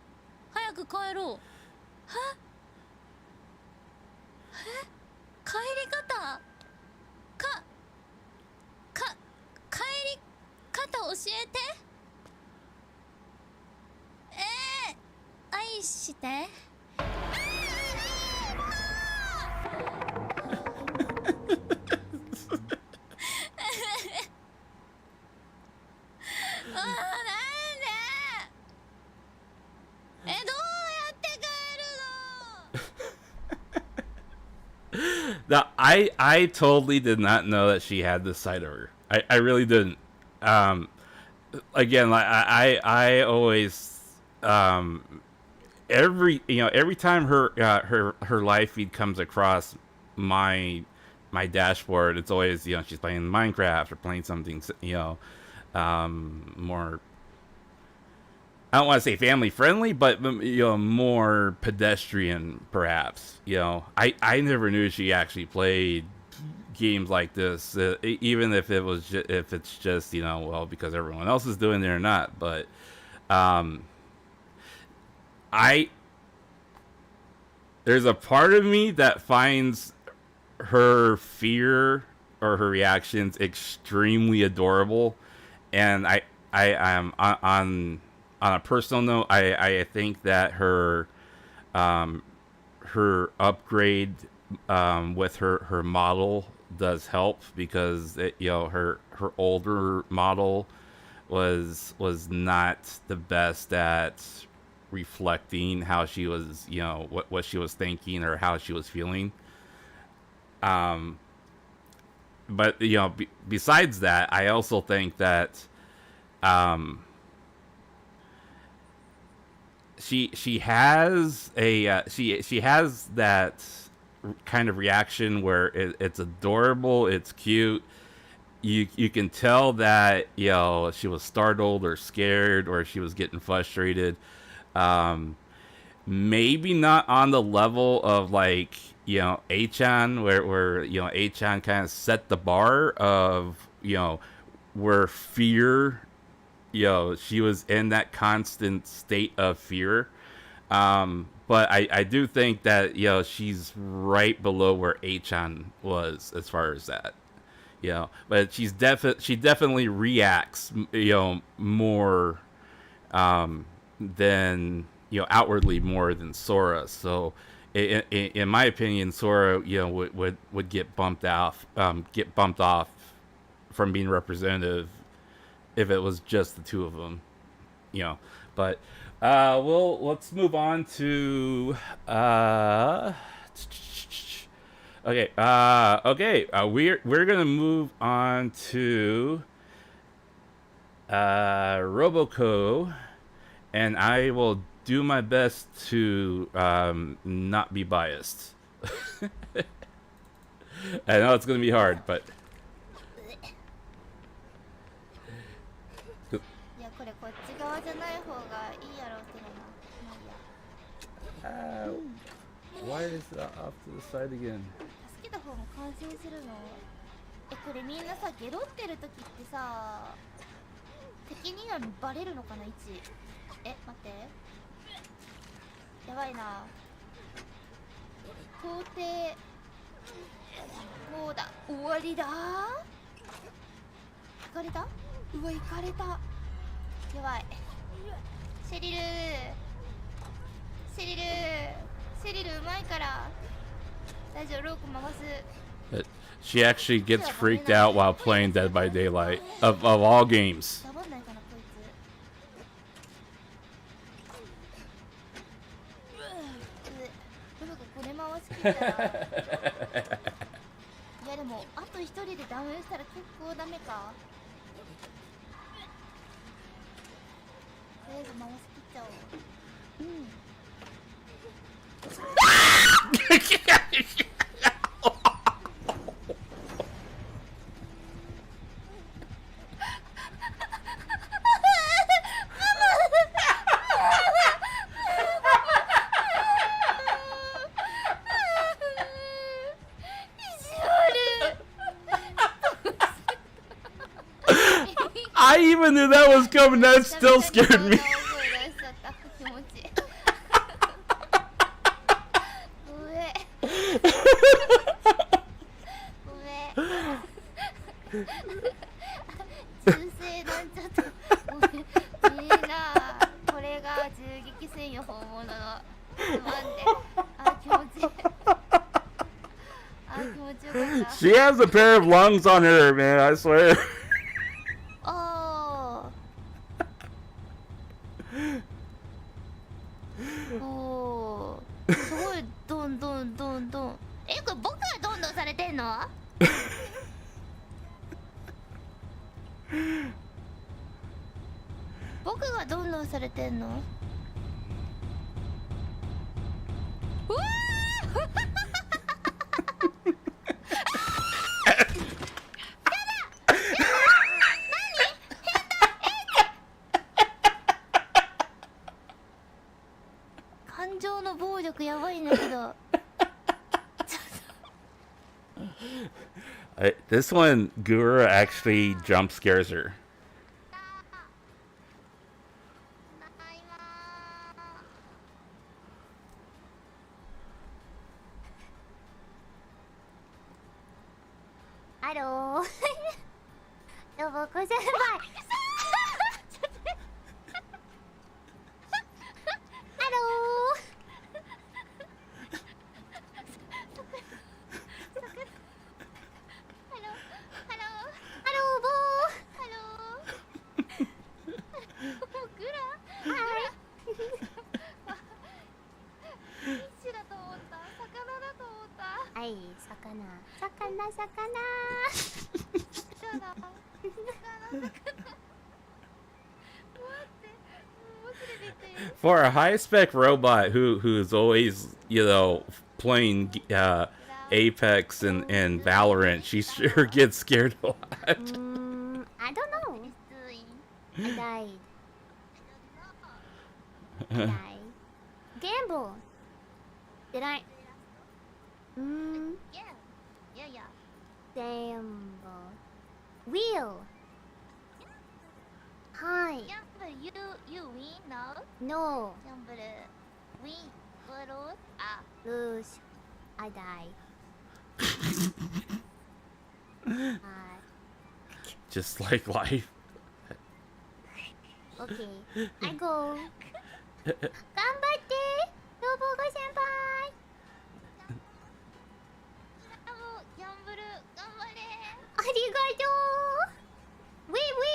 早く帰ろう。帰り方帰り方教えて。愛してNow, I totally did not know that she had this side of her. I really didn't. Again, like I always every time her live feed comes across my dashboard, it's always she's playing Minecraft or playing something more. I don't want to say family friendly, but more pedestrian, perhaps. I never knew she actually played games like this, even if it's just well, because everyone else is doing it or not. But there's a part of me that finds her fear or her reactions extremely adorable, and I am on a personal note, I think that her upgrade with her model does help, because her older model was not the best at reflecting how she was what she was thinking or how she was feeling. But besides that, I also think that she has she has that kind of reaction where it's adorable, it's cute. You can tell that she was startled or scared, or she was getting frustrated. Maybe not on the level of like A-chan, where A-chan kind of set the bar of where fear, she was in that constant state of fear. But I do think that she's right below where A-chan was as far as that. But she definitely reacts more than outwardly more than Sora. So in my opinion, Sora would get bumped off from being representative if it was just the two of them. But let's move on to okay. We're gonna move on to Roboco, and I will do my best to not be biased. I know it's gonna be hard, but why is that off to the side again? 助けた方も感心するの。これみんなさ、ゲロってる時ってさ、敵にはバレるのかな、位置。待って。やばいな。到底こうだ。終わりだ。行かれた？うわ、行かれた。やばい。シェリルうまいから。大丈夫、ローク回す。 She actually gets freaked out while playing Dead by Daylight, of all games. ダボんないかな、こいつ。ロークこれ回しきったら。いやでもあと一人でダウンしたら結構ダメか。とりあえず回しきっちゃおう。I even knew that was coming. That still scared me. 気持ちごめんごめん銃声なんちゃったごめんみんなこれが銃撃戦よ本物のつまんであ気持ちいいあ気持ちよかった She has a pair of lungs on her, man. I swear. あーおーすごいどんどんどんどんこれ僕がどんどんされてんの僕がどんどんされてんのうわ感情の暴力やばいんだけどThis one, Gura actually jump scares her. ハローロボコ先輩ハロFor a high-spec robot who's always, you know, playing Apex and Valorant, she sure gets scared a lot. I don't know. I died. I died. Gamble. Did I? Yeah. Gamble. Wheel. Hi. You win now? No. Gamble. Win. Lose. Lose. I die. Just like life. Okay. I go. 頑張ってロボコ先輩ギャンブル頑張れありがとうウィウ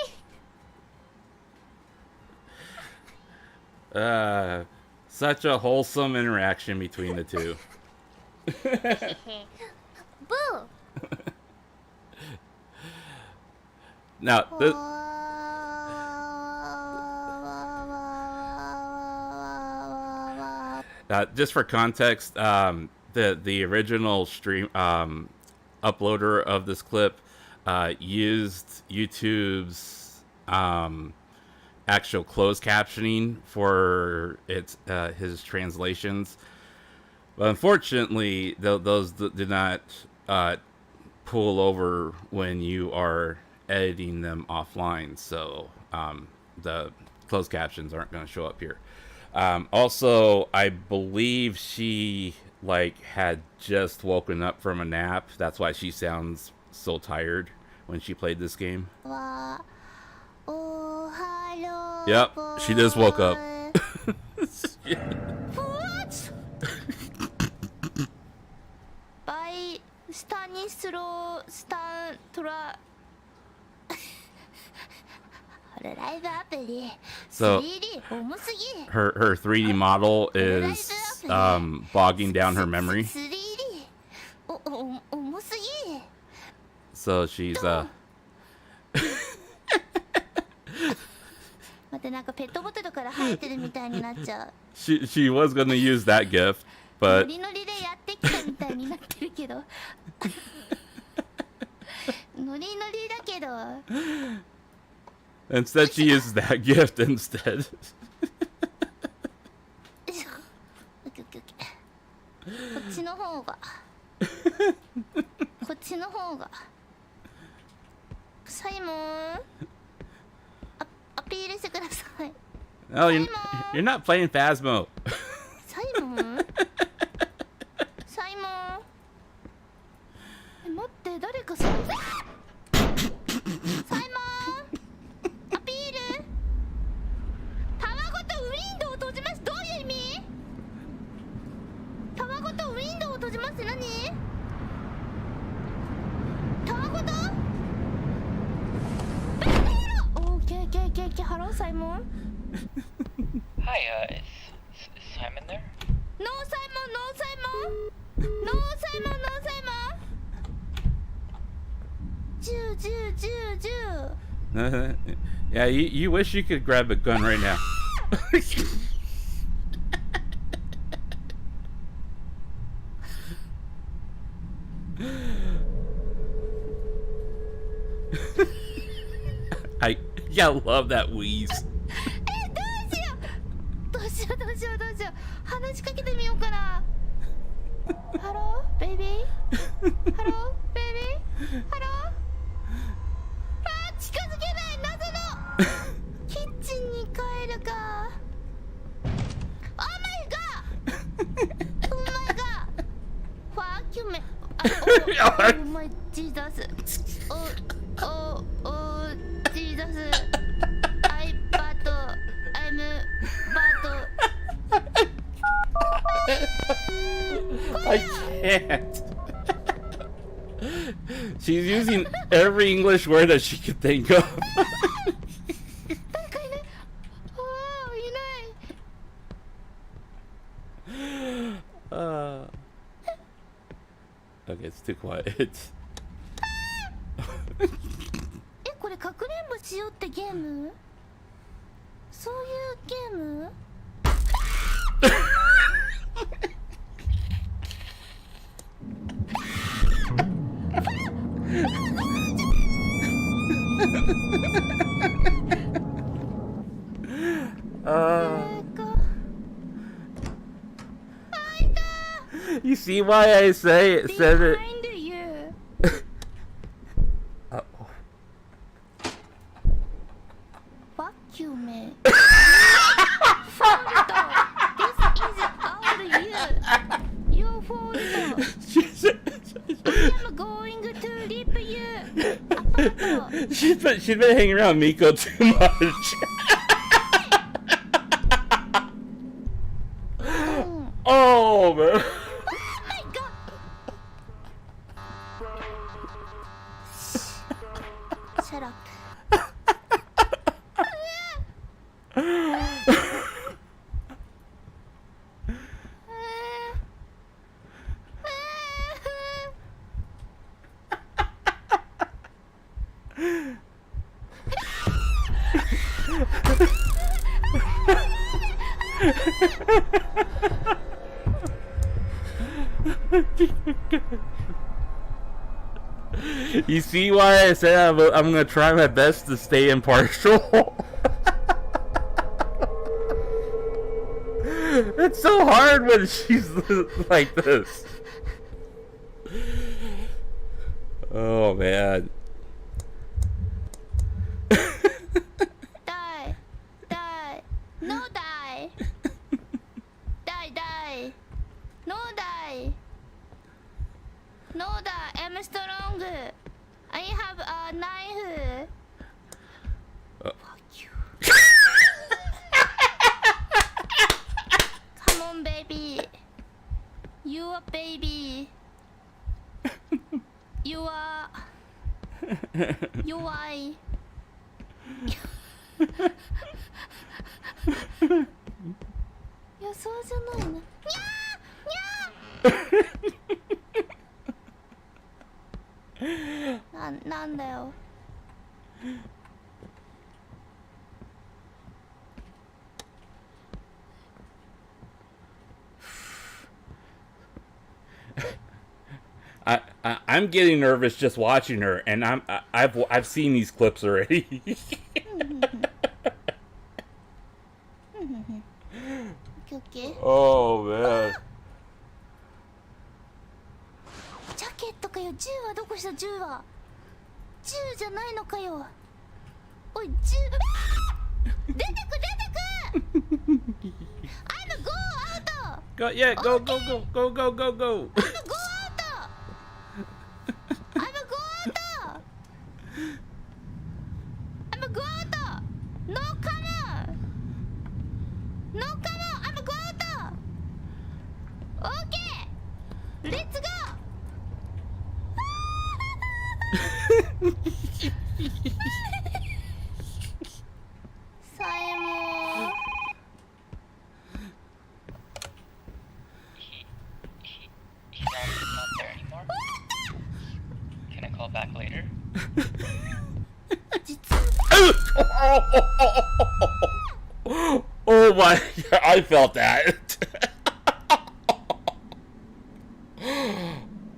ィ Such a wholesome interaction between the two. Boo! Now, this, just for context, the original stream uploader of this clip used YouTube's actual closed captioning for his translations, but unfortunately, those did not pull over when you are editing them offline. So the closed captions aren't going to show up here. Also, I believe she had just woken up from a nap. That's why she sounds so tired when she played this game. Yep, she just woke up. What? By standing slow, stand tra. So her 3D model is bogging down her memory. So she's she was gonna use that gift, but instead she uses that gift instead. サイモン No, you're not playing Phasmo. サイモンサイモンえ、待って、誰かサイモンアピール卵とウィンドウを閉じます。どういう意味？卵とウィンドウを閉じますって何？卵とオーケーオーケーオーケーオーケー。ハローサイモン。 Hi, is Simon there? No Simon, no Simon, no Simon, no Simon. 10. Yeah, you wish you could grab a gun right now. I love that wheeze. どうしよう話しかけてみようかな。ハローベイビーハローベイビーハロー。あー、近づけない。謎のキッチンに帰るか。Oh my god! Oh my god! Fuck you man. Oh my Jesus. Oh Jesus. I'm bad. I can't. She's using every English word that she could think of. 誰かいない。ああ、いない。Okay, it's too quiet. え、これかくれんぼしようってゲーム？そういうゲーム？You see why I said it? Behind you. Fuck you, man. Fault. This is all you. Your fault. I'm going to rip you apart. She's been hanging around Miko too much. Oh man. Shut up. You see why I said I'm gonna try my best to stay impartial? It's so hard when she's like this. Oh man. Die. Die. No die. Die, die. No die. No die. I'm strong. I have a knife. Fuck you. Come on, baby. You are baby. You are. You are. 予想じゃないな。にゃーなんだよ。I'm getting nervous just watching her, and I've seen these clips already. Oh man. ジャケットかよ。銃はどこした？銃は銃じゃないのかよ。おい、銃。出てく I'm go out. Go, yeah, go, go, go, go, go, go, go. I'm go out. I'm go out. I'm go out. No, come on. No, come on. I'm go out. Okay. Let's go. Simon. He's not there anymore. Can I call back later? Oh my, I felt that.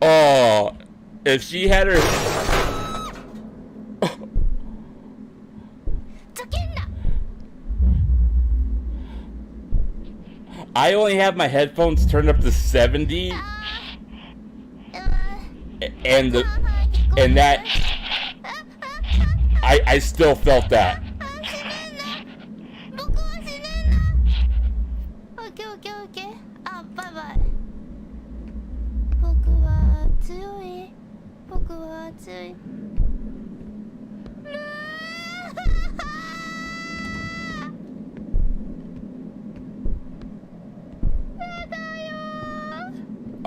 Oh, if she had her... I only have my headphones turned up to 70, and that I still felt that. Okay, okay, okay. Bye bye. 僕は強い。僕は強い。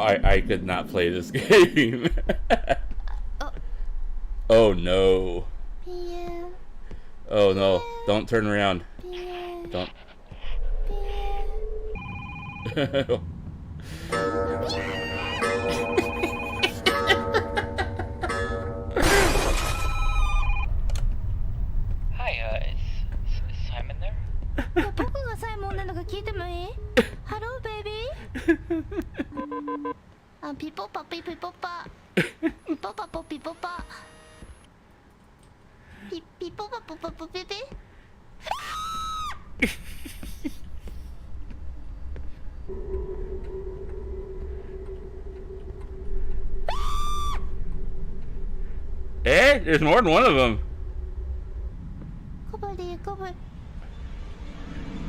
I could not play this game. Oh no. Oh no. Don't turn around. Don't. Hi, is Simon there? 僕がサイモンなのか聞いてもいい？ Hello, baby. ピポパピピポパ。ピポパポピポパ。ピポパポポポピピ。Eh? There's more than one of them. Cover.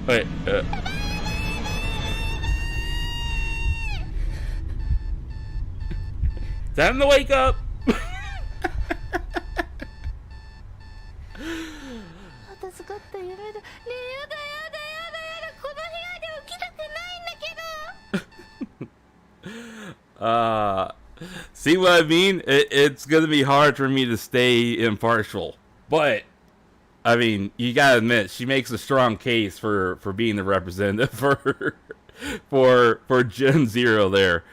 Wait, time to wake up! 助かった夢だ。ねえ、やだやだやだやだ。この部屋で起きたくないんだけど。See what I mean? It's gonna be hard for me to stay impartial. But, I mean, you gotta admit, she makes a strong case for being the representative for Gen Zero there.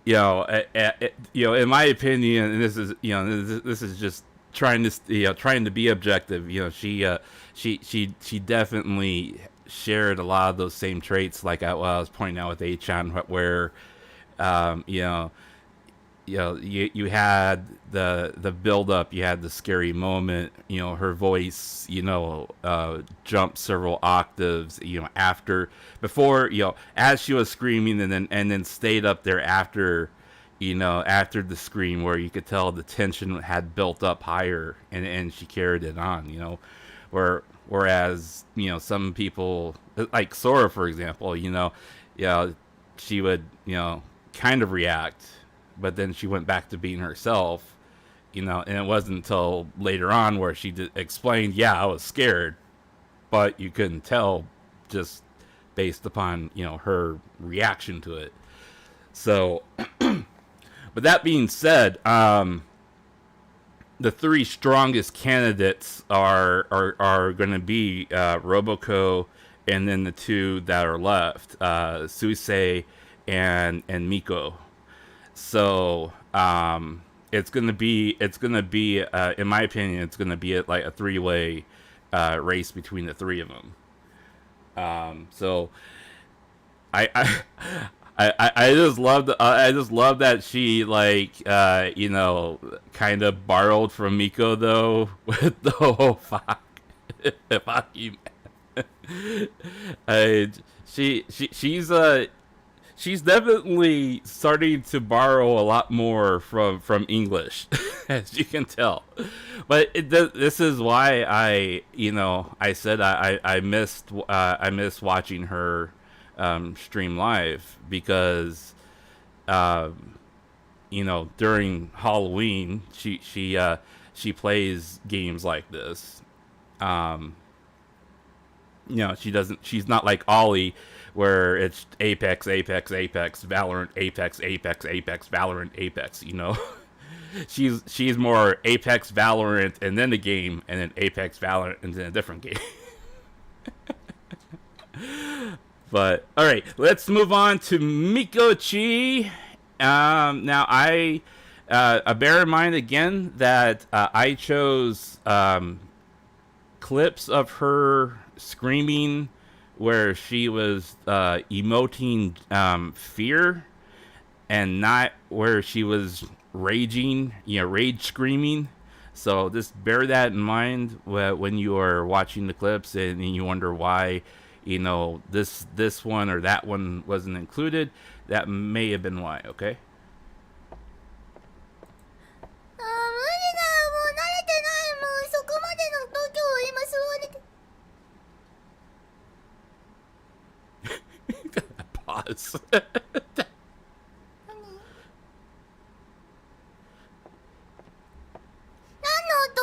You know, in my opinion, and this is, you know, this is just trying to be objective. You know, she definitely shared a lot of those same traits, like what I was pointing out with Achan, where, you had the build up, you had the scary moment, you know, her voice, jumped several octaves, before, as she was screaming, and then stayed up there after, after the scream, where you could tell the tension had built up higher, and she carried it on, whereas, some people, like Sora, for example, she would, kind of react, but then she went back to being herself, and it wasn't until later on where she explained, yeah, I was scared, but you couldn't tell just based upon, her reaction to it. So, but that being said, the three strongest candidates are going to be Roboco, and then the two that are left, Suisei and Miko. So it's gonna be in my opinion, it's gonna be like a three-way race between the three of them. So I just love that she kind of borrowed from Miko though, with the whole fuck you. she's definitely starting to borrow a lot more from English, as you can tell. But this is why I said I missed watching her stream live, because during Halloween she plays games like this. She's not like Ollie, where it's Apex, Valorant, Apex, Valorant, Apex, she's more Apex, Valorant, and then the game, and then Apex, Valorant, and then a different game. But alright, let's move on to Miko-chi. Now I bear in mind again that I chose clips of her screaming where she was emoting fear, and not where she was raging, rage screaming. So just bear that in mind when you are watching the clips, and you wonder why this one or that one wasn't included. That may have been why. Okay. あー無理だよ、もう慣れてないもん。そこまでの度胸を今座れて。 Pause. 何の音？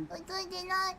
音出ない。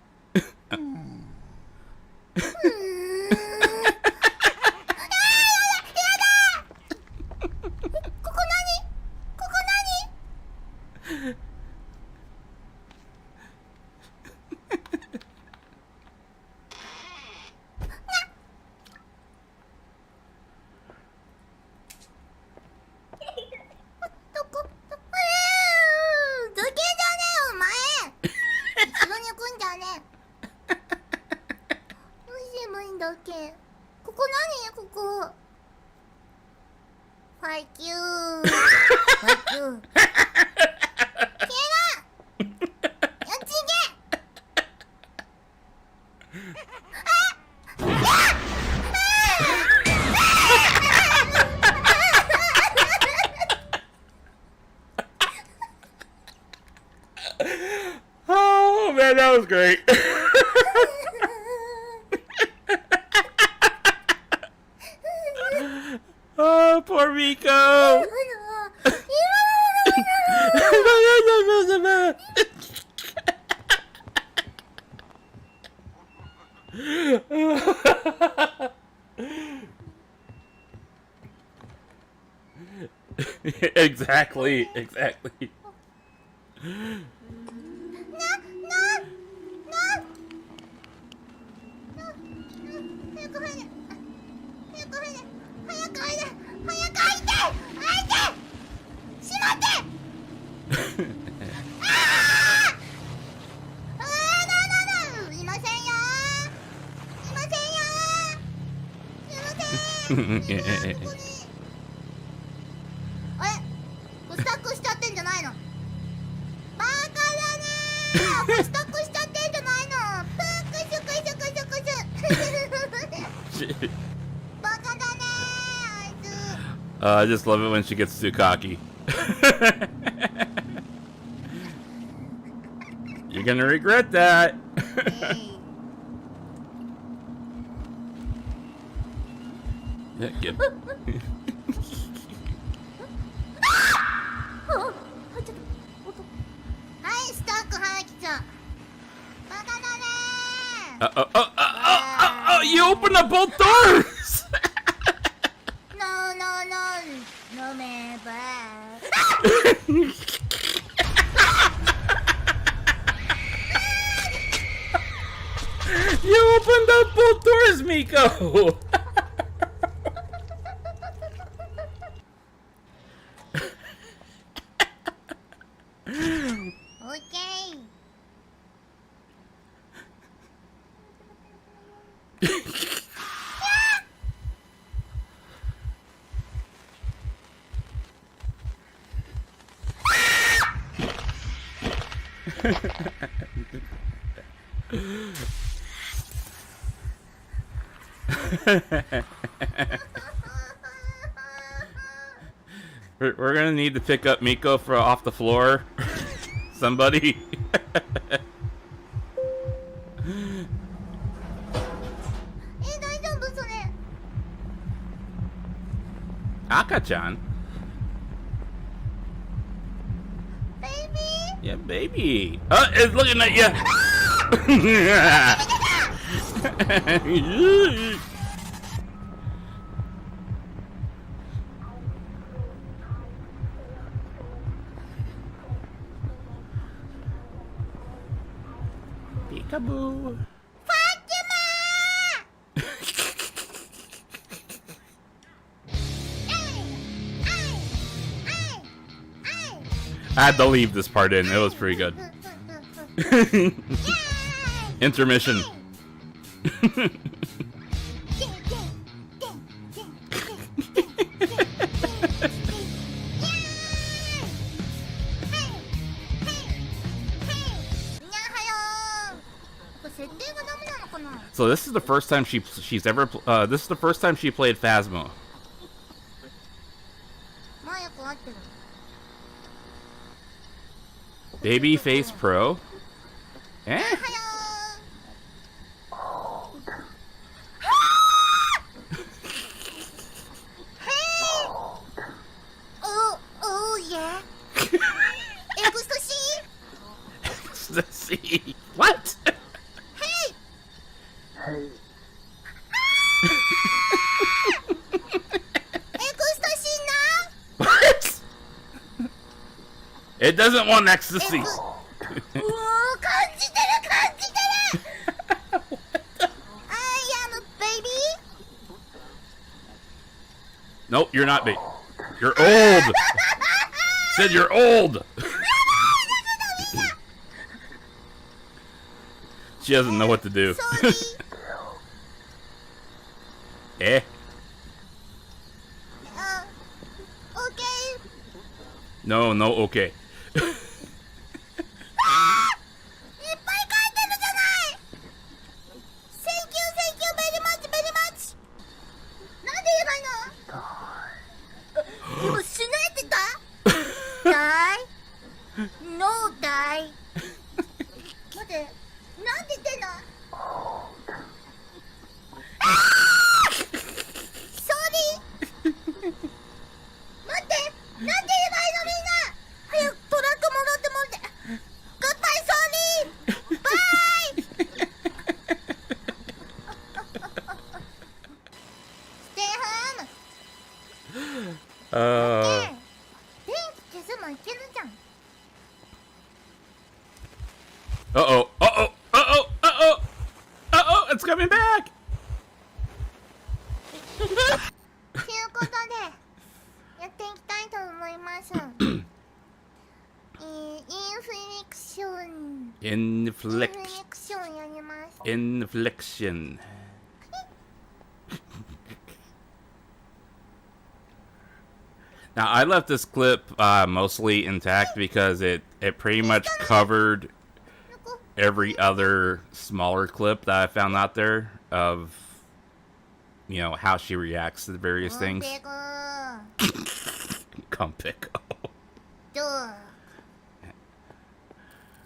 Oh man, that was great. Oh, poor Miko. Exactly. I just love it when she gets too cocky. You're gonna regret that. Yeah, get. You opened up both doors! No, man, bye. You opened up both doors, Miko! Okay. We're gonna need to pick up Miko for off the floor. Somebody. 大丈夫それ。赤ちゃん? Baby? Yeah, baby. It's looking at you. Peekaboo. I had to leave this part in. It was pretty good. Intermission. So this is the first time she's ever this is the first time she played Phasmo. Babyface Pro? Eh? Yeah. Ecstasy. What? Hey. Ecstasy now. What? It doesn't want ecstasy. I am a baby. Nope, you're not baby. You're old. Said you're old. She doesn't know what to do. Eh? Okay. No, okay. Thank you very much. Die? No die. 待って、なんで出んの？Sorry! 待って、なんで言えばいいのみんな早くトラック戻ってGoodbye, Sorry! Bye! Stay home! 電気消せばいけるじゃん。Uh-oh, it's coming back! ということで、やっていきたいと思います。インフレクション。インフレクションやります。Inflection. Now, I left this clip mostly intact because it pretty much covered every other smaller clip that I found out there of, you know, how she reacts to the various things. Compego. どう？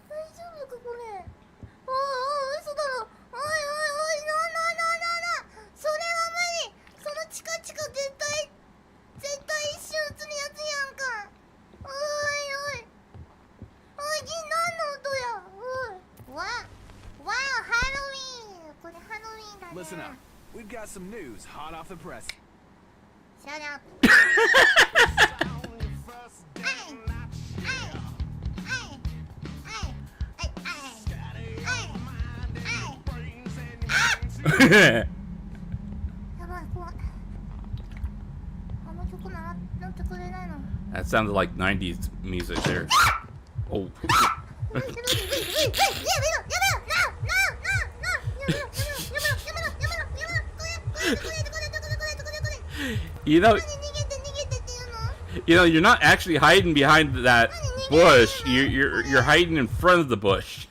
大丈夫かこれ？嘘だろ。おい、それは無理。そのチカチカ絶対一瞬映るやつやんか。おい、何の音や。おい。わお、ハロウィーン。これハロウィーンだね。 Listen up. We've got some news hot off the press. Shut up. That sounded like 90s music there. Oh. You know, you're not actually hiding behind that bush. You're hiding in front of the bush.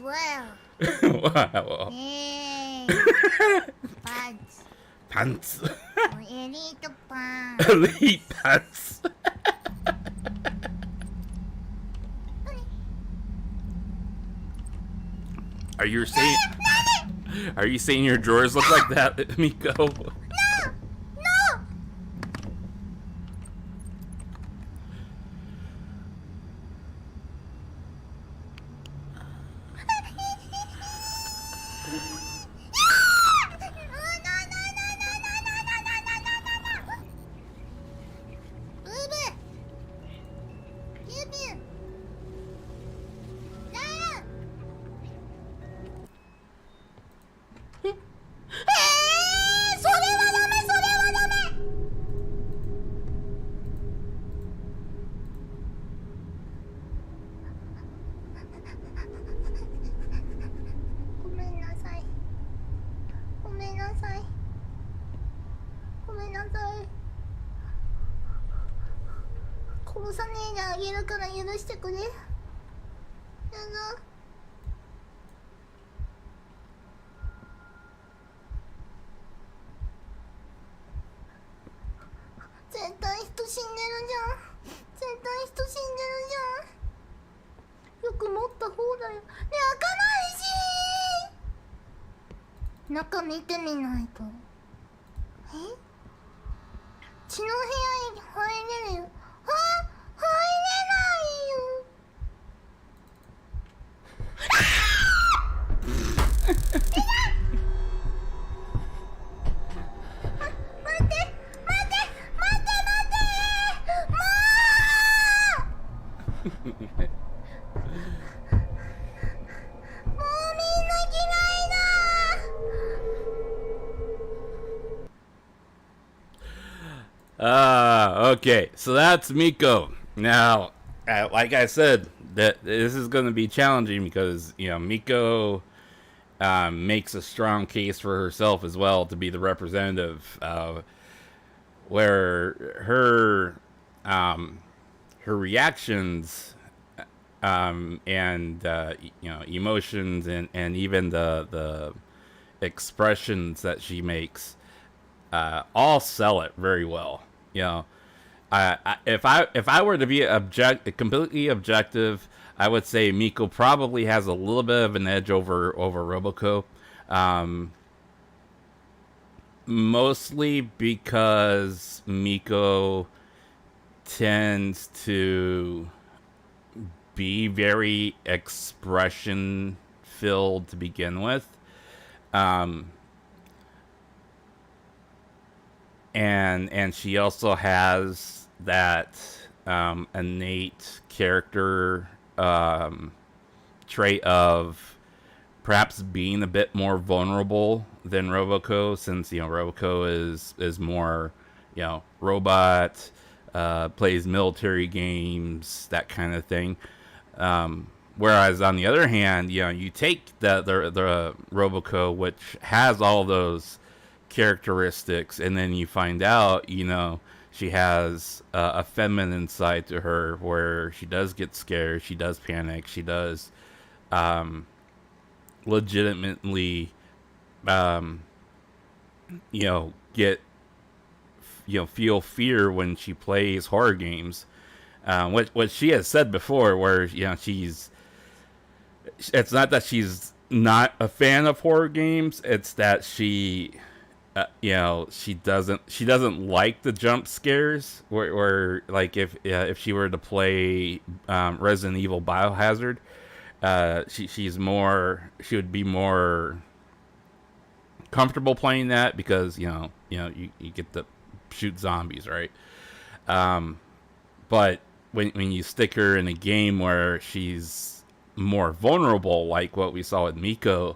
Wow. Pants. Pants. Elite pants. Elite pants. Are you saying? Are you saying your drawers look like that, Miko? No! Okay, so that's Miko. Now, like I said, that this is going to be challenging because, you know, Miko makes a strong case for herself as well to be the representative, where her reactions and you know, emotions and even the expressions that she makes all sell it very well. You know, if I were to be completely objective, I would say Miko probably has a little bit of an edge over Roboco, mostly because Miko tends to be very expression filled to begin with. And she also has that innate character trait of perhaps being a bit more vulnerable than Roboco, since, you know, Roboco is more, you know, robot, plays military games, that kind of thing. Whereas on the other hand, you know, you take the Roboco, which has all those characteristics, and then you find out, you know, she has a feminine side to her where she does get scared, she does panic, she does legitimately you know, feel fear when she plays horror games, what she has said before, where, you know, it's not that she's not a fan of horror games, it's that she you know, she doesn't like the jump scares, where like if she were to play Resident Evil Biohazard, she would be more comfortable playing that because, you get to shoot zombies, right? But when you stick her in a game where she's more vulnerable, like what we saw with Miko,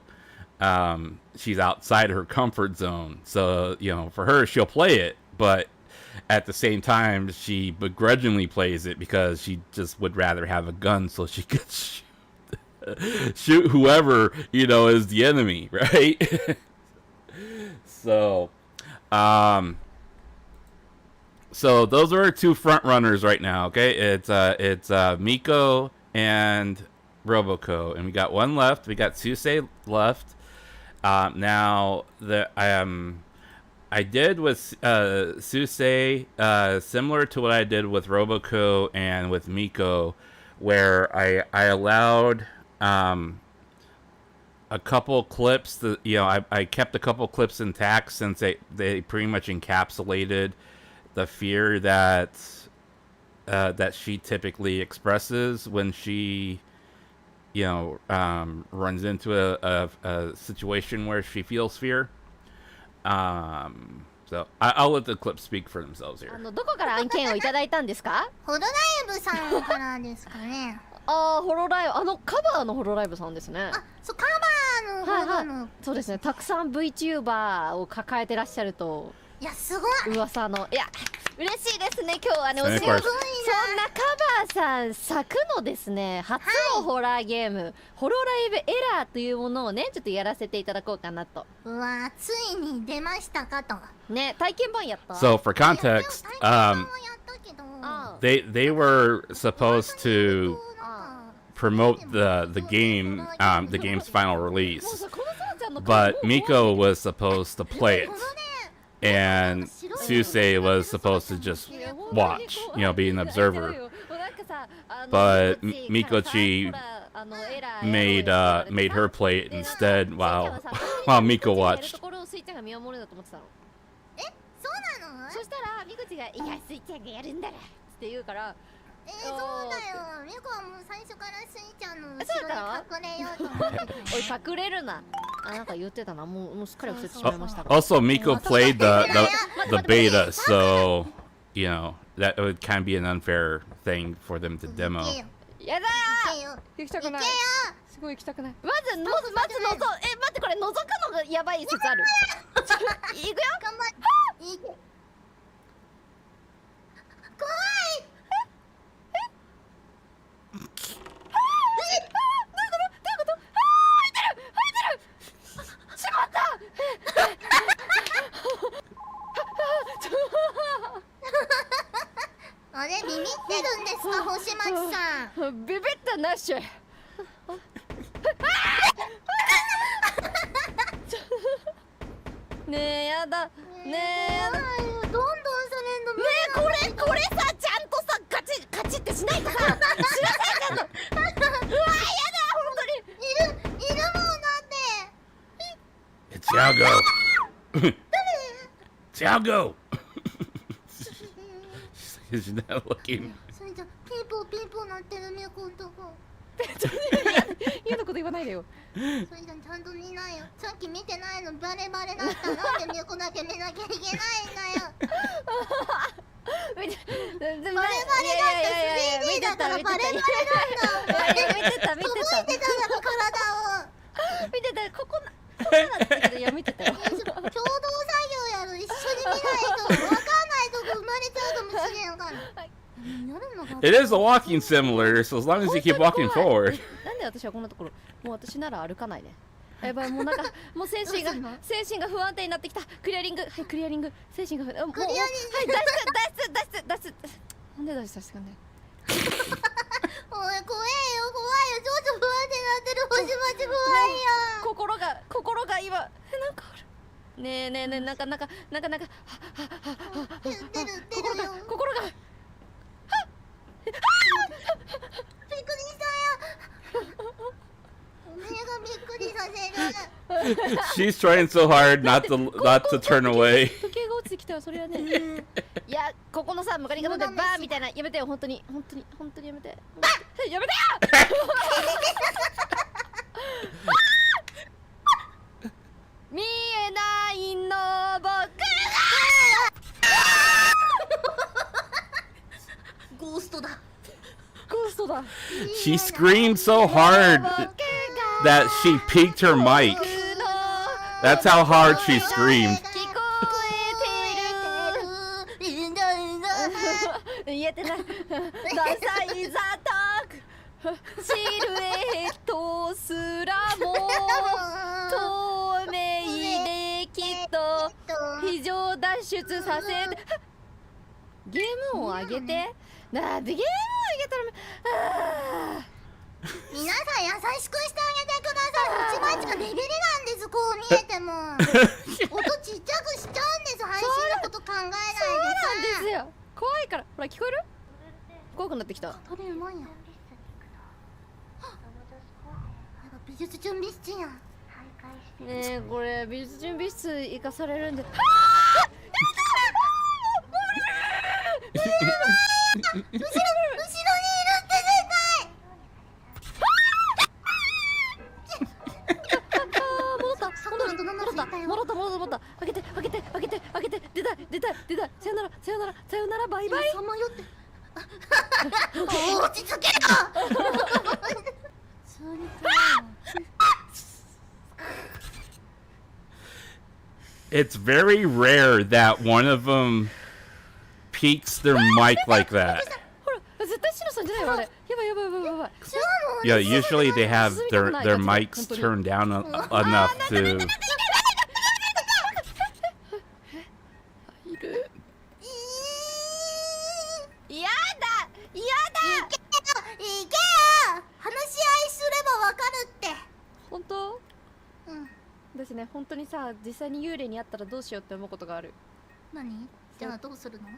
she's outside her comfort zone. So, you know, for her, she'll play it, but at the same time, she begrudgingly plays it because she just would rather have a gun so she could shoot whoever, you know, is the enemy, right? So those are our two front runners right now. Okay, it's Miko and Roboco, and we got one left. We got Susei left. Now I did with Susei similar to what I did with Roboco and with Miko, where I allowed a couple clips that, you know, I kept a couple clips intact since they pretty much encapsulated the fear that that she typically expresses when she, you know, runs into a situation where she feels fear. So I'll let the clips speak for themselves here. どこから案件をいただいたんですか？ホロライブさんからですかね。ああ、ホロライブ、カバーのホロライブさんですね。あ、そう、カバーの方の。そうですね、たくさん VTuber を抱えてらっしゃると。いや、すごい。噂の、いや、嬉しいですね、今日はね、お仕事。そんなカバーさん、咲くのですね、初のホラーゲーム、ホロライブエラーというものをね、ちょっとやらせていただこうかなと。うわ、ついに出ましたかと。ね、体験版やった。So for context, they were supposed to promote the game, the game's final release, but Miko was supposed to play it, and Susei was supposed to just watch, you know, be an observer. But Mikochi made her play it instead while Miko watched. そしたらミコチが「いやスイちゃんがやるんだら」って言うからそうだよ。ミコはもう最初からスイちゃんの後ろに隠れようと思ってた。おい隠れるな。あ、なんか言ってたな。もうすっかり忘れてしまいました。Also, Miko played the beta, so you know that would kind of be an unfair thing for them to demo. やだー。行きたくない。すごい行きたくない。まずのぞ待ってこれ覗くのがやばい説ある。行くよ。頑張って。怖い。あれビビってるんですか、星町さん。ビビったなし。ねえやだ。ねえやだ。どんどんそれの。ねえこれさちゃんとさカチってしないとさ。しなさいちゃんと。うわやだ本当に。いるもんだって。Tiago. Tiago. She's not looking. それじゃピーポーなってるミコんとこ。嫌なこと言わないでよ。それじゃちゃんと見ないよ。さっき見てないのバレだった。なんでミコだけ見なきゃいけないんだよ。バレだった。3D だからバレなんだ。見てた。届いてたんだ体を。見てたここだったけどいや見てたよ。共同作業やる一緒に見ないと分かんないとこ生まれちゃうかもしれんから。It is a walking simulator, so as long as you keep walking forward. なんで私はこんなところ、もう私なら歩かないね。やばい、もうなんかもう精神が不安定になってきた。クリアリング、はいクリアリング、精神がはい脱出。なんで脱出させてかんね。おい怖いよ、ちょっと不安定になってる星町怖いよ。心が今なんかある。ねえなんか言ってるよ。心がびっくりしたよ。おめえがびっくりさせる。She's trying so hard not to turn away. 時計が落ちてきたよ、それはね。いや、ここのさ、ムカリがバーみたいな、やめてよ、本当にやめて。やめてよ。見えないの僕が。ゴーストだ。She screamed so hard that she peaked her mic. That's how hard she screamed. 言えてない。ダサいザタック。シルエットすらも透明できっと非常脱出させて。ゲームを上げて。なんでゲームを上げたら。皆さん優しくしてあげてください。うちまいちがビビりなんです。こう見えても音ちっちゃくしちゃうんです。配信のこと考えないでさ。そうなんですよ。怖いから。ほら聞こえる？怖くなってきた。これうまいや。美術準備室やん。ねえ、これ美術準備室行かされるんで。後ろにいるって絶対。戻った。開けて。出た。さよなら、バイバイ。さまよって。落ち着けよ。It's very rare that one of them peaks their mic like that. ほら、絶対シノさんじゃないわあれ。やばい。 Yeah, usually they have their mics turned down enough to. やだ。いけよ。話し合いすればわかるって。本当？うん。私ね、本当にさ、実際に幽霊に会ったらどうしようって思うことがある。何？じゃあどうするの？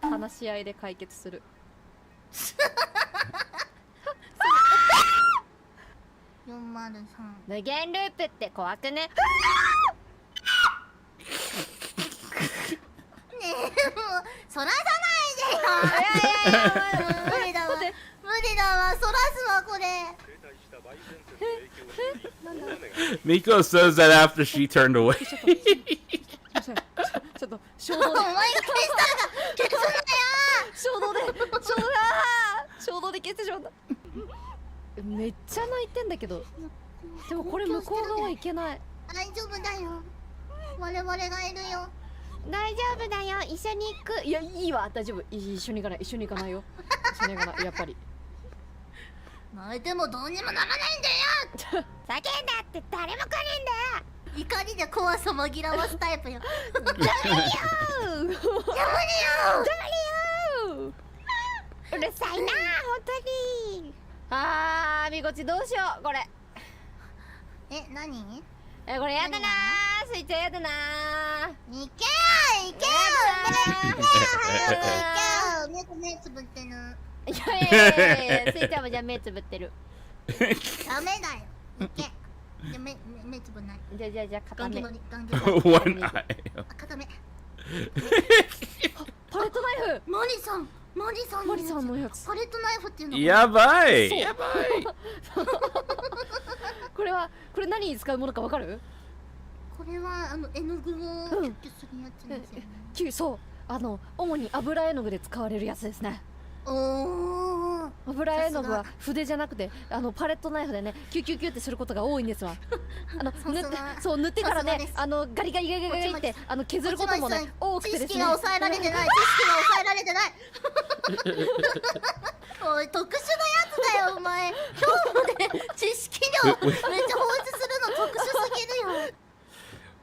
話し合いで解決する。403。無限ループって怖くね？ねえ、もうそらさないでよ。無理だわ。そらすわこれ。Miko says that after she turned away. ちょっと衝動で。お前が消したんだ。衝動で消してしまった。めっちゃ泣いてんだけど。でもこれ向こう側行けない。大丈夫だよ。我々がいるよ。大丈夫だよ。一緒に行く。いや、いいわ。大丈夫。一緒に行かないよ。やっぱり。泣いてもどうにもならないんだよ。叫んだって誰も来ねえんだよ。怒りで怖さ紛らわすタイプよ。黙れようるさいな、本当に。みこちどうしよう、これ。何？これやだなー、スイちゃんやだなー。行けよ目つぶってる。いやスイちゃんもじゃあ目つぶってる。ダメだよ。行け。じゃ目つぶない。じゃあ片目。One eye. 片目。パレットナイフ。マリさんのやつ。パレットナイフっていうの。やばい。これ何に使うものかわかる？これは絵の具をキュッキュするやつですよね。そう、主に油絵の具で使われるやつですね。油絵の具は筆じゃなくてパレットナイフでね、キュキュキュってすることが多いんですわ。塗ってからね、ガリガリって削ることもね多くてですね。知識が抑えられてない。おい、特殊なやつだよお前。今日もね、知識量めっちゃ放出するの特殊すぎるよ。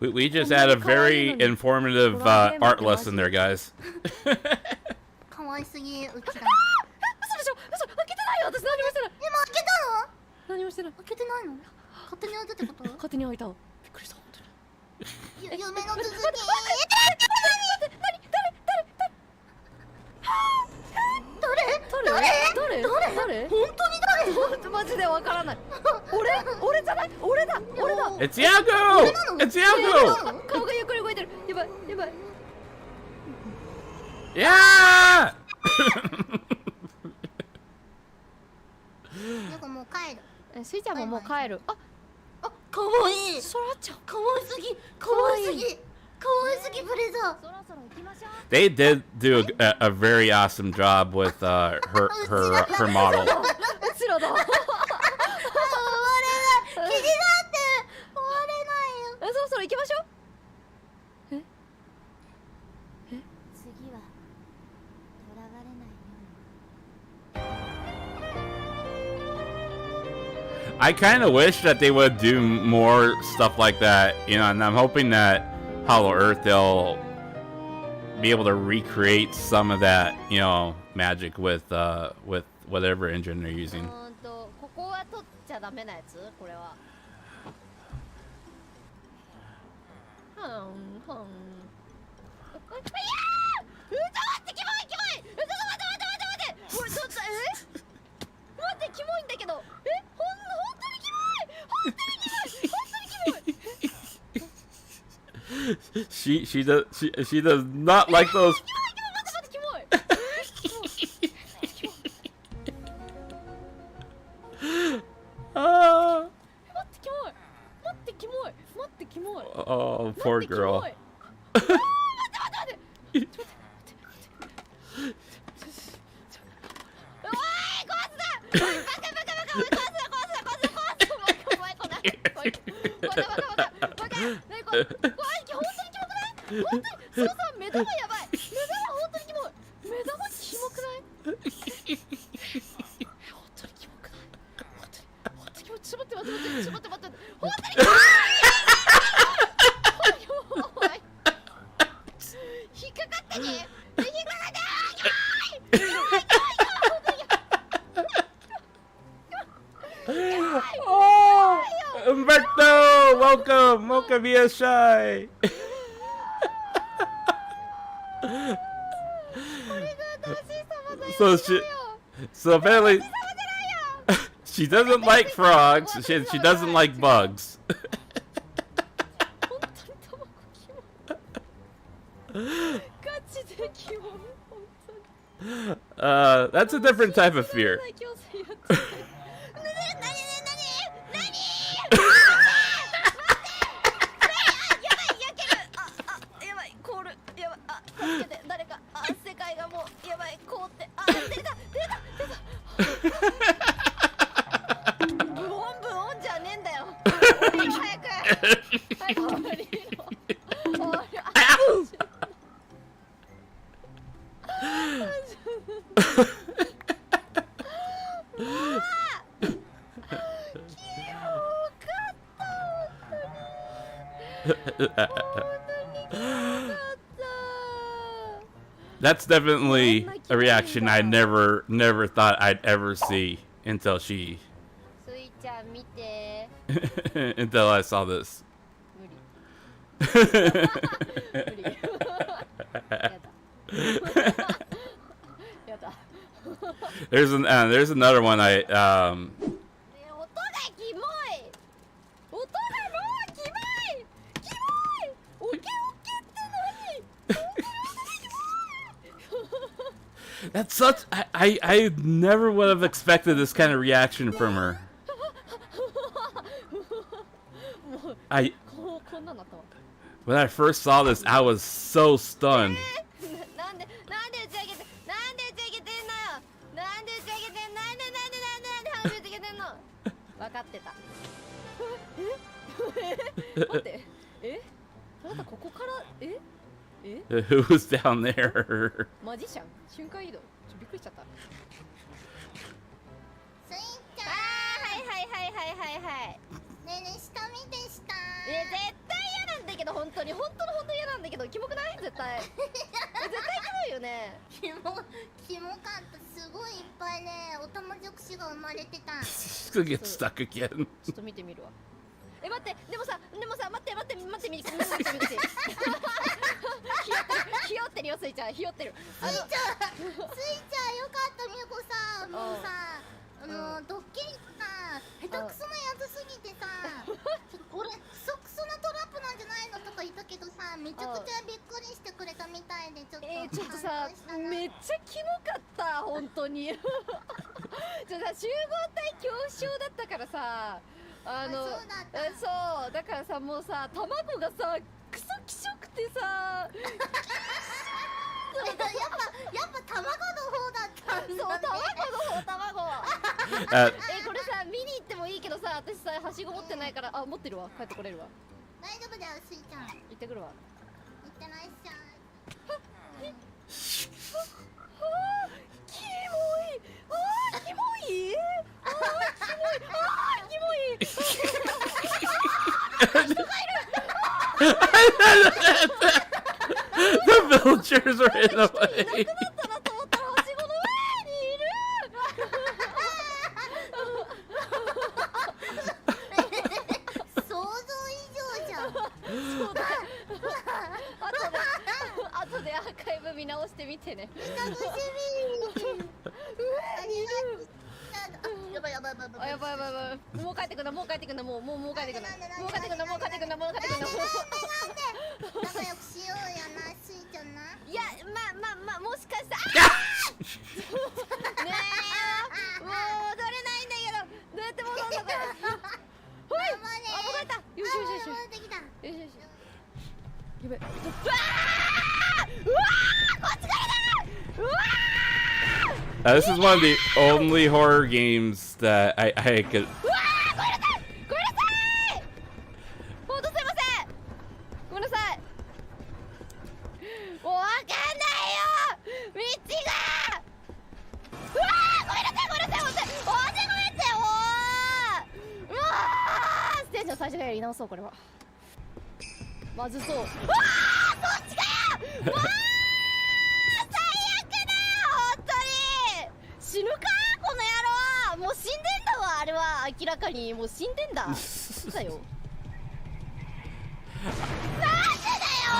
We just had a very informative art lesson there, guys. かわいすぎ、うちら。嘘でしょ。開けてないよ、私何もしてない。今開けたの？何もしてない。開けてないの？勝手に開いたってこと？勝手に開いた。びっくりした、本当に。夢の続き。誰？本当に誰？マジでわからない。俺じゃない。俺だ。It's Yago! It's Yago! 顔がゆっくり動いてる。やばい。Yeah! なんかもう帰る。スイちゃんももう帰る。かわいい。ソラちゃん。かわいすぎブレザー。They did do a very awesome job with her model. うちらだ。気になって終われないよ。そろ行きましょう。次は囚われないよ。I kind of wish that they would do more stuff like that, and I'm hoping that Hollow Earth they'll be able to recreate some of that, magic with whatever engine they're using. こゃダメなやつこれは。ふんふん。いやー、待ってキモいキモい。待ってこれちょっと待ってキモいんだけど。本当にキモい。本当にキモい。She does not like those. 待ってキモい。Ah. 待ってキモい。 Oh, poor girl. 待って。おい、壊すな。バカ。おい、壊すな。お前来ない。バカ。何これ。本当にキモくない？本当にそうさ、目玉やばい。目玉本当にキモい。目玉キモくない？本当にキモくない？本当にキモい。ちょっと待って。本当にキモい。引っかかってね。Oh, Umberto, welcome via shy. So apparently, she doesn't like frogs. She doesn't like bugs. That's a different type of fear. That's definitely a reaction I never thought I'd ever see until until I saw this. There's another one I That's such I never would have expected this kind of reaction from her. When I first saw this, I was so stunned. Who's down there? マジシャン瞬間移動びっくりしちゃった。スイちゃん。はいねえねえ下見て下。絶対嫌なんだけど本当に嫌なんだけどキモくない絶対絶対キモいよね。キモかったすごいいっぱいねオタマジャクシが生まれてた。She's gonna get stuck again. ちょっと見てみるわ。待ってでもさ見てひよってるよスイちゃんひよってる。スイちゃんよかったみこさんもうさドッキリさ下手くそなやつすぎてさこれクソなトラップなんじゃないのとか言ったけどさめちゃくちゃびっくりしてくれたみたいでちょっとさめっちゃキモかった本当に。ちょっとさ集合体恐怖症だったからさそうだからさもうさ卵がさクソ希少くてさやっぱ卵の方だったんだね。そう卵はこれさ見に行ってもいいけどさ私さはしご持ってないから持ってるわ帰ってこれるわ。大丈夫だよスイちゃん行ってくるわ。ってらっしゃい。キモいThe villagers are in the way. 見てね。楽しみ。ありがとう。やばいやばいやばいあ、やばいやばいやばい。もう帰ってくんな、もう帰ってくんな、もう帰ってくんな。もう帰ってくんな、もう帰ってくんな、もう帰ってくんな。仲良くしようやな、スイちゃんな。いや、まあ、もしかしたら。ねえ、もう踊れないんだけど、どうやって戻るのかな。ほい、あ、戻った。よしよしよし。できた。よしよし。やべ。うわー、うわー、こっちからだ。うわー。This is one of the only horror games that I could. うわー、ごめんなさい、ごめんなさい。ほんとすいません。ごめんなさい。もうわかんないよ、道が。うわー、ごめんなさい、ごめんなさい、ほんとに。ごめんなさい、もう。うわー、ステージの最初からやり直そう、これは。まずそう。うわー、そっちかよ。もう最悪だよ、ほんとに。死ぬかこの野郎。もう死んでんだわ、あれは。明らかにもう死んでんだ。だよ。なんでだよ、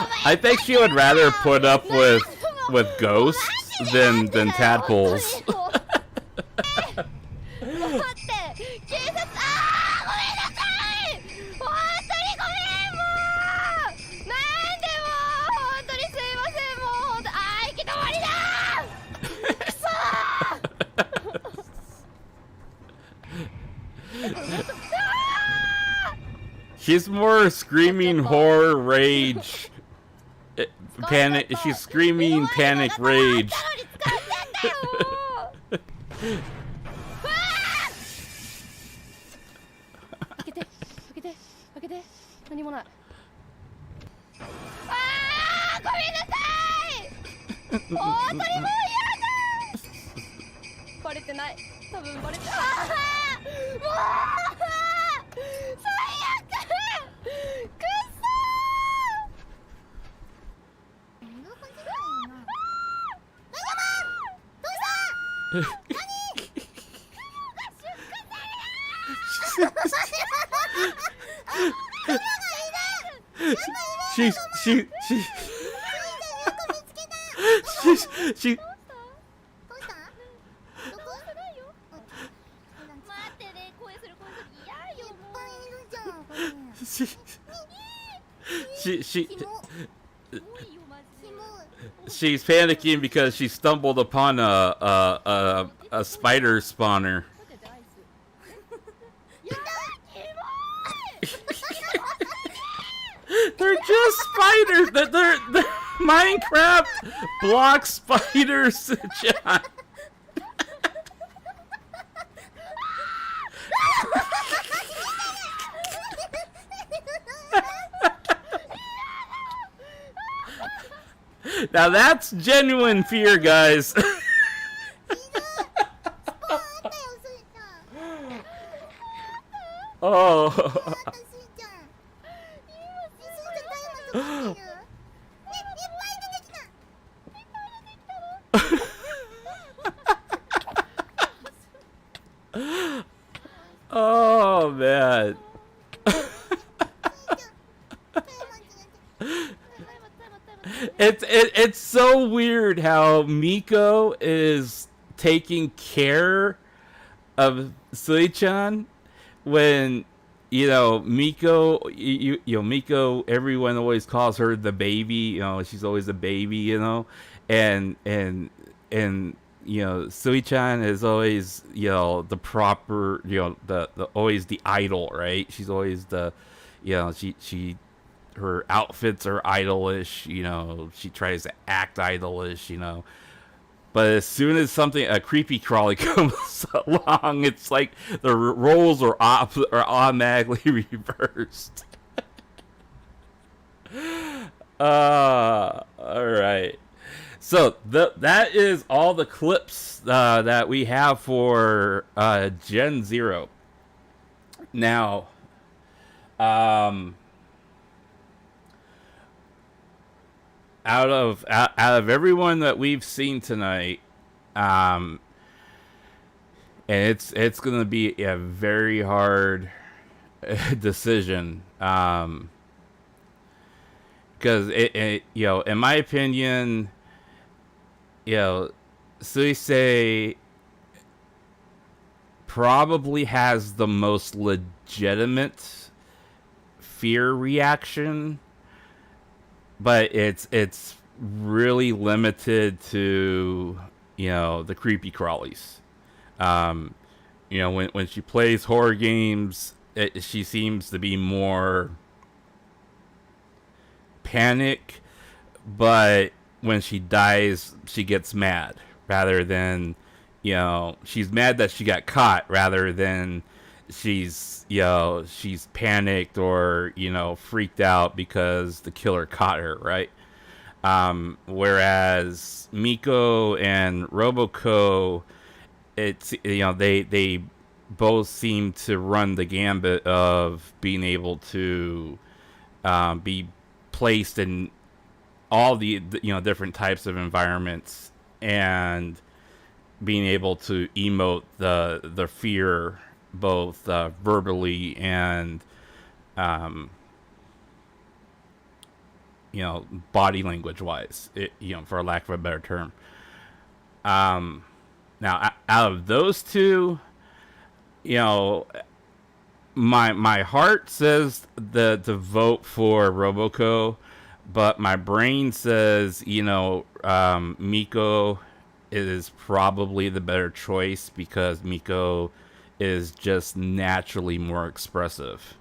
お前。 I think she would rather put up with ghosts than tadpoles. 待って、警察。あー、ごめんなさい。本当にごめん、もう。なんでもう、本当にすいません、もう本当。あー、行き止まりだ。くそー。She's more screaming horror rage. Panic. She's screaming panic rage. 開けて、開けて、開けて。何もない。あー、ごめんなさい。本当にもう嫌だ。バレてない。多分バレてない。もう最悪。くっそー。どうした？she どうした？どこ？待ってね、声する嫌よ、もう。いるじゃん、これ。she's panicking because she stumbled upon a spider spawner. They're just spiders. They're Minecraft block spiders, John. Now that's genuine fear, guys. Oh. Oh man. It's so weird how Miko is taking care of Sui-chan when Miko, Miko, everyone always calls her the baby, she's always a baby, and Sui-chan is always, the proper, the always the idol, right? She's always the, she her outfits are idolish, she tries to act idolish, but as soon as a creepy crawly comes along, it's like the roles are automatically reversed. All right. So that is all the clips that we have for Gen 0. Now, out of everyone that we've seen tonight, and it's gonna be a very hard decision, because in my opinion, you know, Suisei probably has the most legitimate fear reaction, but it's really limited to, you know, the creepy crawlies. You know, when she plays horror games, she seems to be more panic, but when she dies, she gets mad rather than, you know, she's mad that she got caught rather than she's, you know, she's panicked or, you know, freaked out because the killer caught her, right? Whereas Miko and Roboco, it's, you know, they both seem to run the gambit of being able to be placed in all the, you know, different types of environments and being able to emote the fear both verbally and you know, body language wise, you know, for lack of a better term. Now, out of those two, you know, my heart says to vote for Roboco, but my brain says, you know, Miko is probably the better choice because Miko is just naturally more expressive.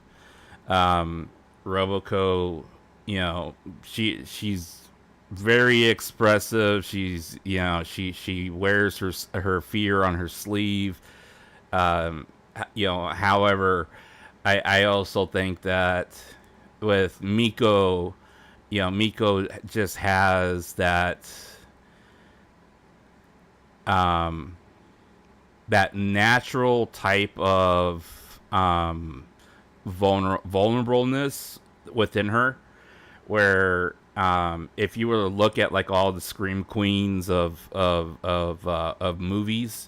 Roboco, you know, she's very expressive. She's, you know, she wears her fear on her sleeve. You know, however, I also think that with Miko, you know, Miko just has that that natural type of vulnerableness within her, where if you were to look at like all the scream queens of movies,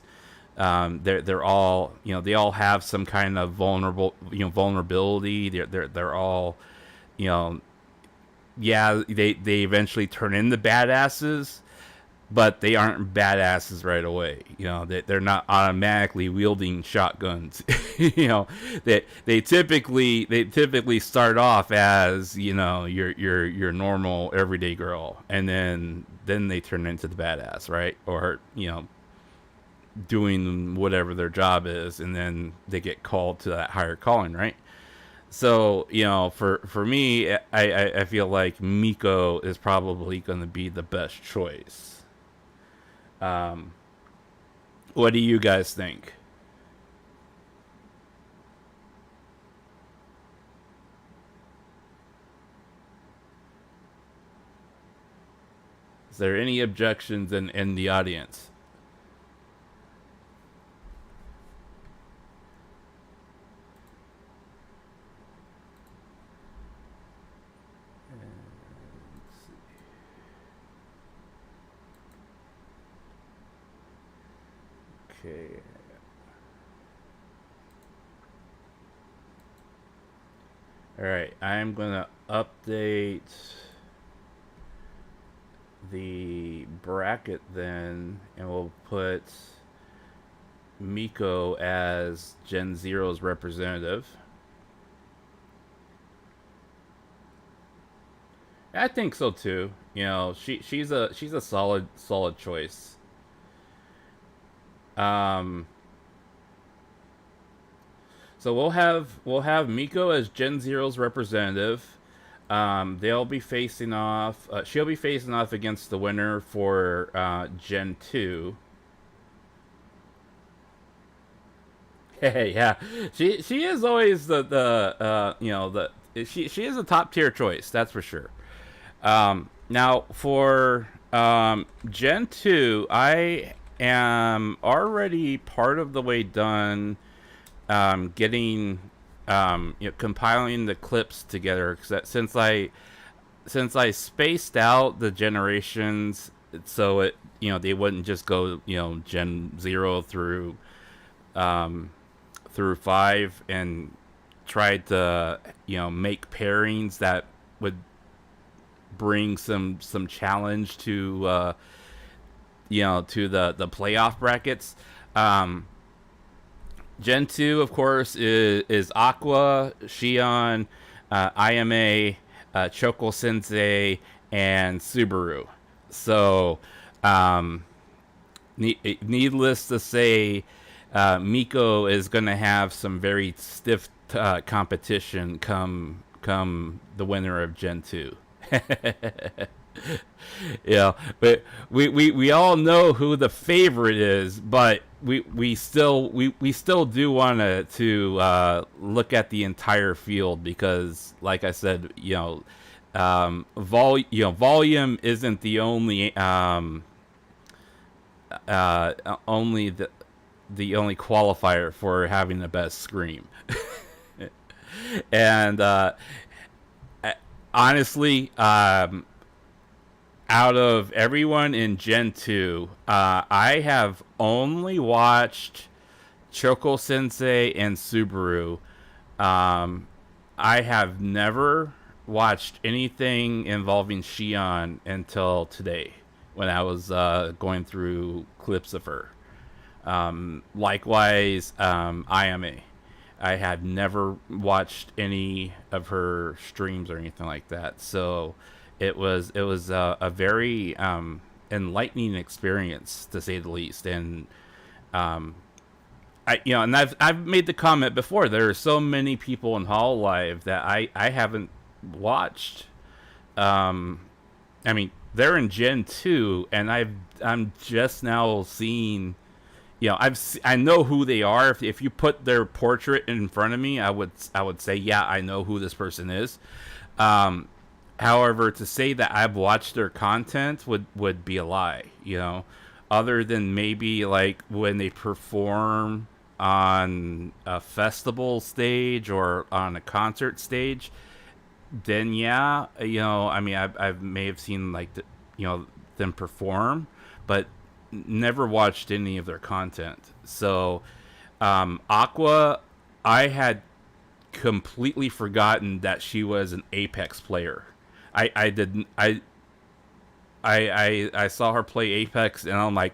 they're all, you know, they all have some kind of vulnerability. They're all, you know, yeah, they eventually turn into badasses, but they aren't badasses right away. You know, they're not automatically wielding shotguns. You know, they typically start off as, you know, your normal everyday girl, and then they turn into the badass, right? Or, you know, doing whatever their job is, and then they get called to that higher calling, right? So, you know, for me, I feel like Miko is probably going to be the best choice. What do you guys think? Is there any objections in the audience? Okay. All right, I'm gonna update the bracket then, and we'll put Miko as Gen Zero's representative. I think so too. You know, she's a solid choice. So we'll have Miko as Gen Zero's representative. They'll be facing off. She'll be facing off against the winner for Gen 2. Hey, yeah, she is always the you know, the she is a top tier choice, that's for sure. Now for Gen 2, I am already part of the way done getting you know, compiling the clips together, because since I spaced out the generations so it, you know, they wouldn't just go, you know, Gen 0 through 5, and tried to, you know, make pairings that would bring some challenge to to the playoff brackets. Gen 2, of course, is Aqua, Shion, IMA, Choco Sensei, and Subaru. So, needless to say, Miko is going to have some very stiff competition come the winner of Gen 2. But we all know who the favorite is, but we still do want to look at the entire field, because, like I said, volume isn't the only the only qualifier for having the best scream. And honestly, out of everyone in Gen 2, I have only watched Choco Sensei and Subaru. I have never watched anything involving Shion until today, when I was going through clips of her. Likewise, IMA. I had never watched any of her streams or anything like that. So it was a very enlightening experience, to say the least. And and I've made the comment before, there are so many people in Hololive that I haven't watched. I mean, they're in Gen 2, and I'm just now seeing. I know who they are. If you put their portrait in front of me, I would say, yeah, I know who this person is. However, to say that I've watched their content would be a lie. Other than maybe like when they perform on a festival stage or on a concert stage, then yeah, I mean, I may have seen like them perform, but never watched any of their content. So Aqua, I had completely forgotten that she was an Apex player. I saw her play Apex, and I'm like,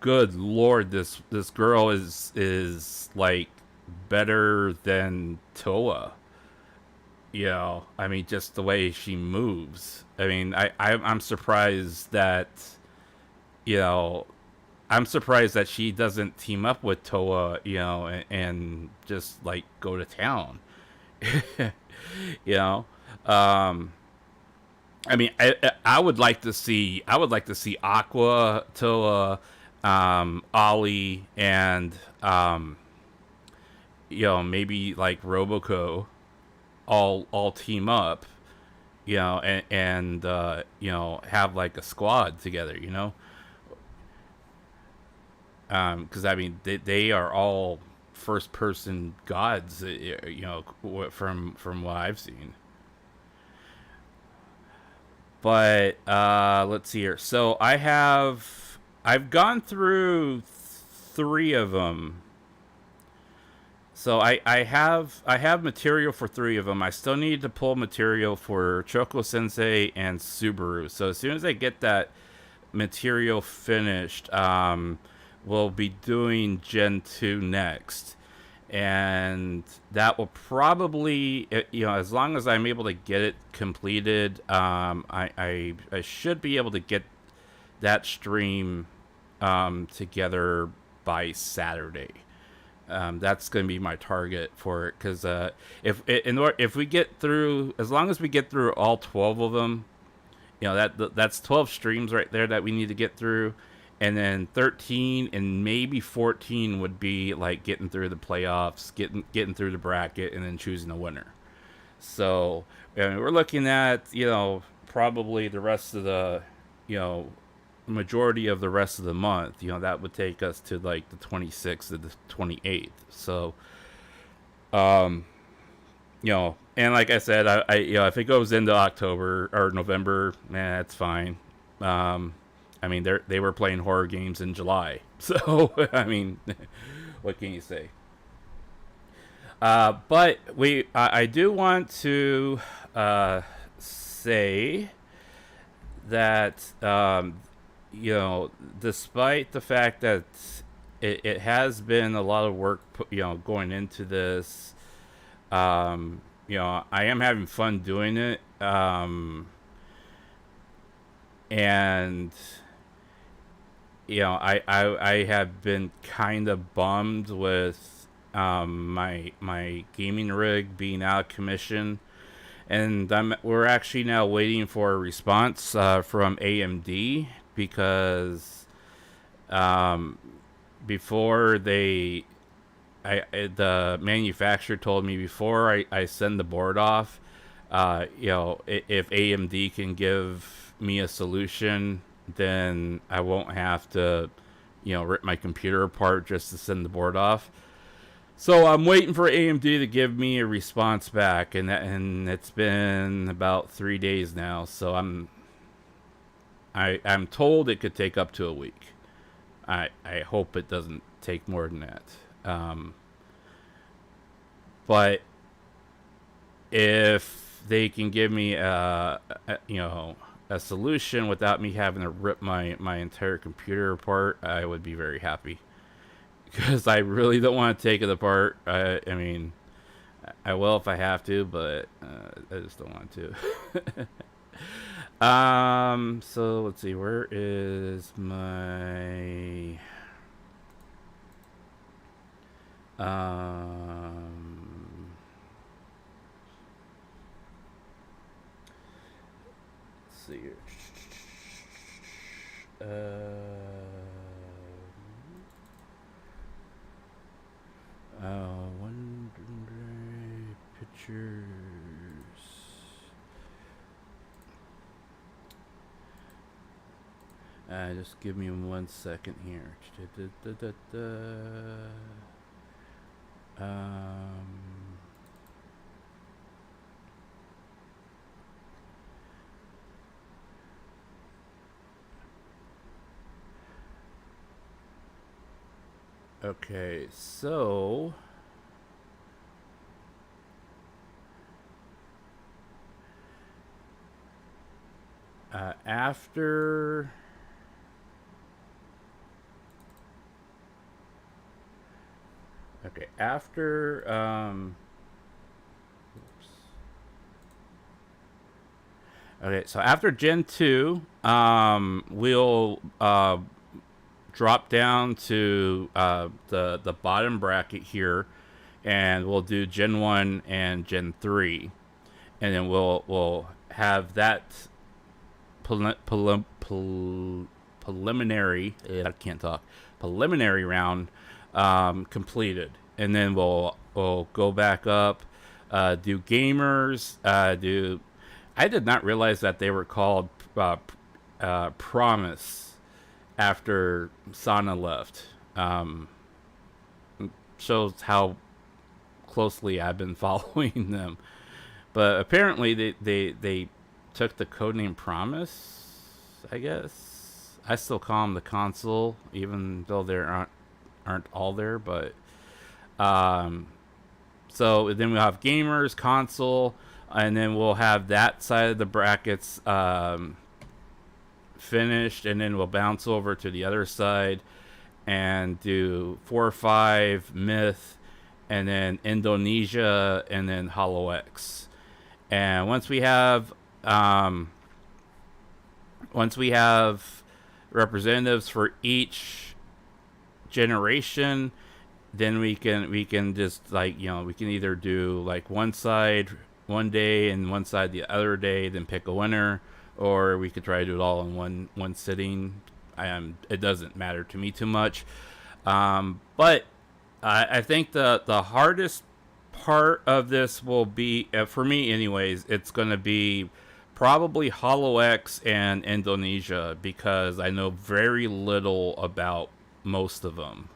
good lord, this girl is like better than Toa. I mean, just the way she moves. I mean, I'm surprised that I'm surprised that she doesn't team up with Toa, and just like go to town. I mean, I would like to see Aqua, Toa, Ollie, and maybe like Roboco all team up, and have like a squad together, because I mean they are all first person gods, from what I've seen. But let's see here. So I've gone through 3 of them. So I have material for 3 of them. I still need to pull material for Choco Sensei and Subaru. So as soon as I get that material finished, we'll be doing Gen 2 next. And that will probably, as long as I'm able to get it completed, I should be able to get that stream together by Saturday. That's going to be my target for it, because if we get through, as long as we get through all 12 of them, that's 12 streams right there that we need to get through. And then 13 and maybe 14 would be like getting through the playoffs, getting through the bracket, and then choosing a winner. So we're looking at, probably the rest of the, majority of the rest of the month. That would take us to like the 26th to the 28th. So, and like I said, I if it goes into October or November, that's fine. I mean, they were playing horror games in July, so I mean, what can you say? But I do want to say that you know, despite the fact that it has been a lot of work, you know, going into this, you know, I am having fun doing it, and you know, I have been kind of bummed with my gaming rig being out of commission, and we're actually now waiting for a response from AMD, because before the manufacturer told me before I send the board off, you know, if AMD can give me a solution, then I won't have to, you know, rip my computer apart just to send the board off. So I'm waiting for AMD to give me a response back, and it's been about 3 days now. So I'm told it could take up to a week. I hope it doesn't take more than that. But if they can give me you know, a solution without me having to rip my entire computer apart, I would be very happy, because I really don't want to take it apart. I mean, I will if I have to, but I just don't want to. So let's see, where is my let's see here. One pictures. Just give me 1 second here. Okay, so after okay, so after Gen 2, we'll drop down to the bottom bracket here, and we'll do Gen 1 and Gen 3, and then we'll have that preliminary I can't talk preliminary round completed, and then we'll go back up, do gamers, do. I did not realize that they were called Promise after Sana left. Shows how closely I've been following them. But apparently they took the codename Promise, I guess. I still call them the console, even though they aren't all there. But so then we'll have gamers, console, and then we'll have that side of the brackets finished, and then we'll bounce over to the other side and do 4 or 5 Myth, and then Indonesia, and then HoloX. And once we have representatives for each generation, then we can just, like, you know, we can either do like one side one day and one side the other day, then pick a winner, or we could try to do it all in one sitting. It doesn't matter to me too much, but I think the hardest part of this will be, for me anyways, it's going to be probably HoloX and Indonesia, because I know very little about most of them.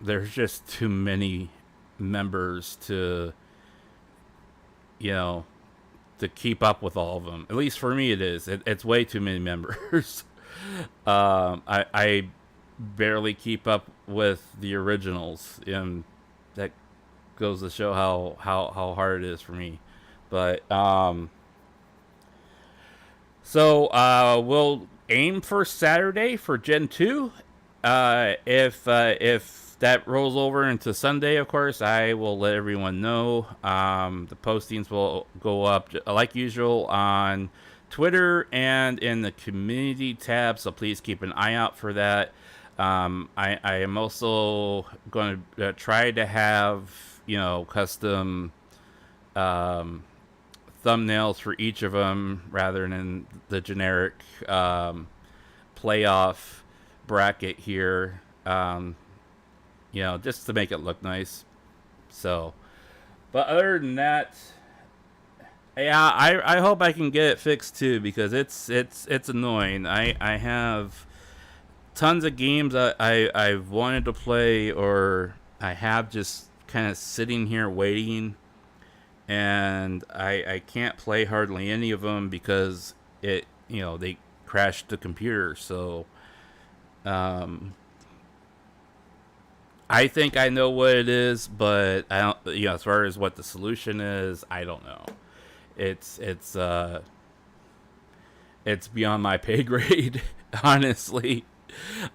There's just too many members to, you know, to keep up with all of them. At least for me it is. It's way too many members. I barely keep up with the originals, and that goes to show how hard it is for me. But So we'll aim for Saturday for Gen 2. If that rolls over into Sunday, of course, I will let everyone know. The postings will go up like usual on Twitter and in the community tab, so please keep an eye out for that. I am also going to try to have, custom thumbnails for each of them rather than the generic playoff bracket here. Just to make it look nice. So, but other than that, yeah, I hope I can get it fixed too, because it's annoying. I have tons of games I've wanted to play, or I have just kind of sitting here waiting, and I can't play hardly any of them because they crashed the computer. So I think I know what it is, but I don't, as far as what the solution is, I don't know. It's beyond my pay grade, honestly.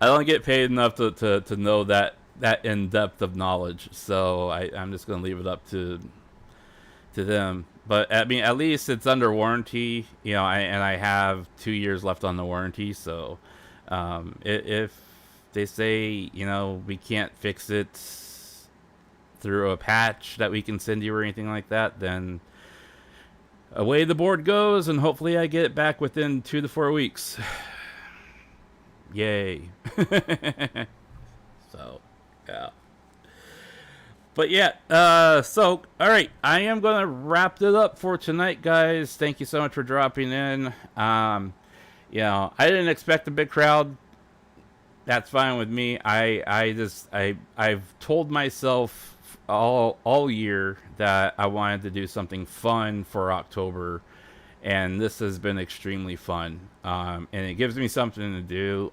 I don't get paid enough to know that in depth of knowledge, so I'm just gonna leave it up to them. But I mean, at least it's under warranty, and I have 2 years left on the warranty. So if they say we can't fix it through a patch that we can send you or anything like that, then away the board goes, and hopefully I get it back within 2 to 4 weeks. Yay. So, yeah. But yeah, so, alright, I am going to wrap it up for tonight, guys. Thank you so much for dropping in. I didn't expect a big crowd. That's fine with me. I've told myself all year that I wanted to do something fun for October, and this has been extremely fun. And it gives me something to do,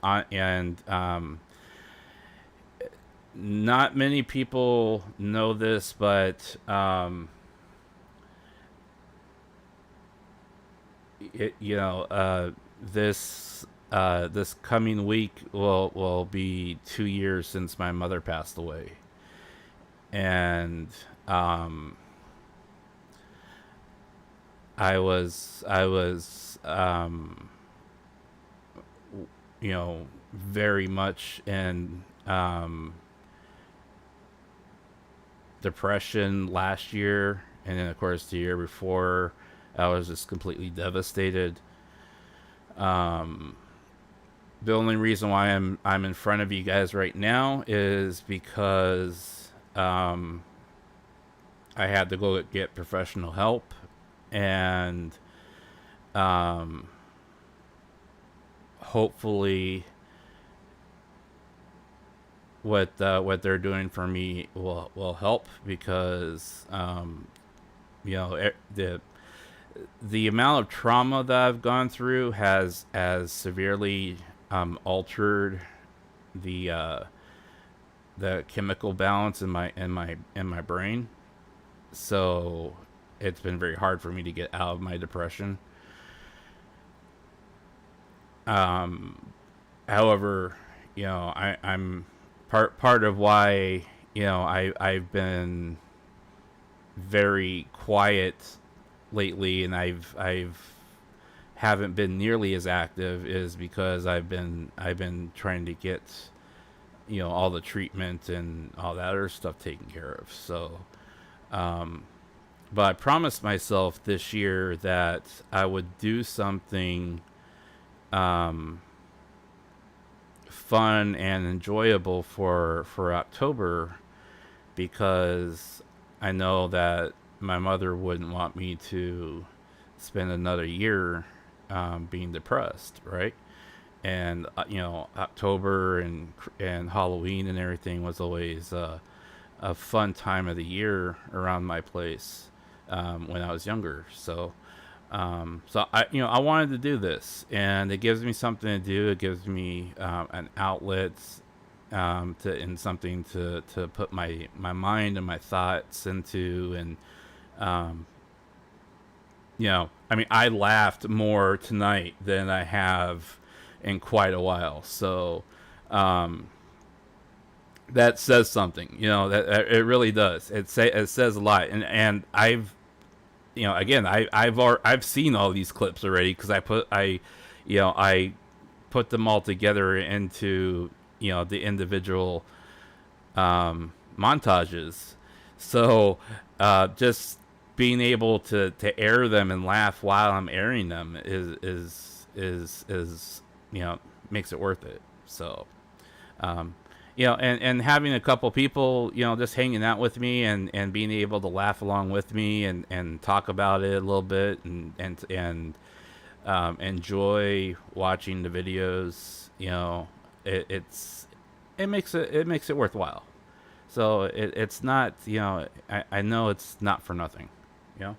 not many people know this, but this coming week will be 2 years since my mother passed away, and I was very much in depression last year, and then of course the year before I was just completely devastated. The only reason why I'm in front of you guys right now is because I had to go get professional help, and hopefully what they're doing for me will help, because the amount of trauma that I've gone through has severely altered the chemical balance in my brain. So it's been very hard for me to get out of my depression. However, I'm part of why I've been very quiet lately, and I've haven't been nearly as active, is because I've been trying to get all the treatment and all that other stuff taken care of. So but I promised myself this year that I would do something fun and enjoyable for October, because I know that my mother wouldn't want me to spend another year being depressed, right? And October and Halloween and everything was always a fun time of the year around my place when I was younger. So I wanted to do this, and it gives me something to do. It gives me an outlet and something to put my mind and my thoughts into, and you know, I mean, I laughed more tonight than I have in quite a while. So, that says something, you know, that it really does. It says a lot. And I've, you know, again, I've seen all these clips already because I put them all together into, you know, the individual montages. So just being able to air them and laugh while I'm airing them is you know, makes it worth it. So you know, and having a couple people, you know, just hanging out with me and being able to laugh along with me and talk about it a little bit and enjoy watching the videos, you know, it makes it worthwhile. So it's not, you know, I know it's not for nothing, you know.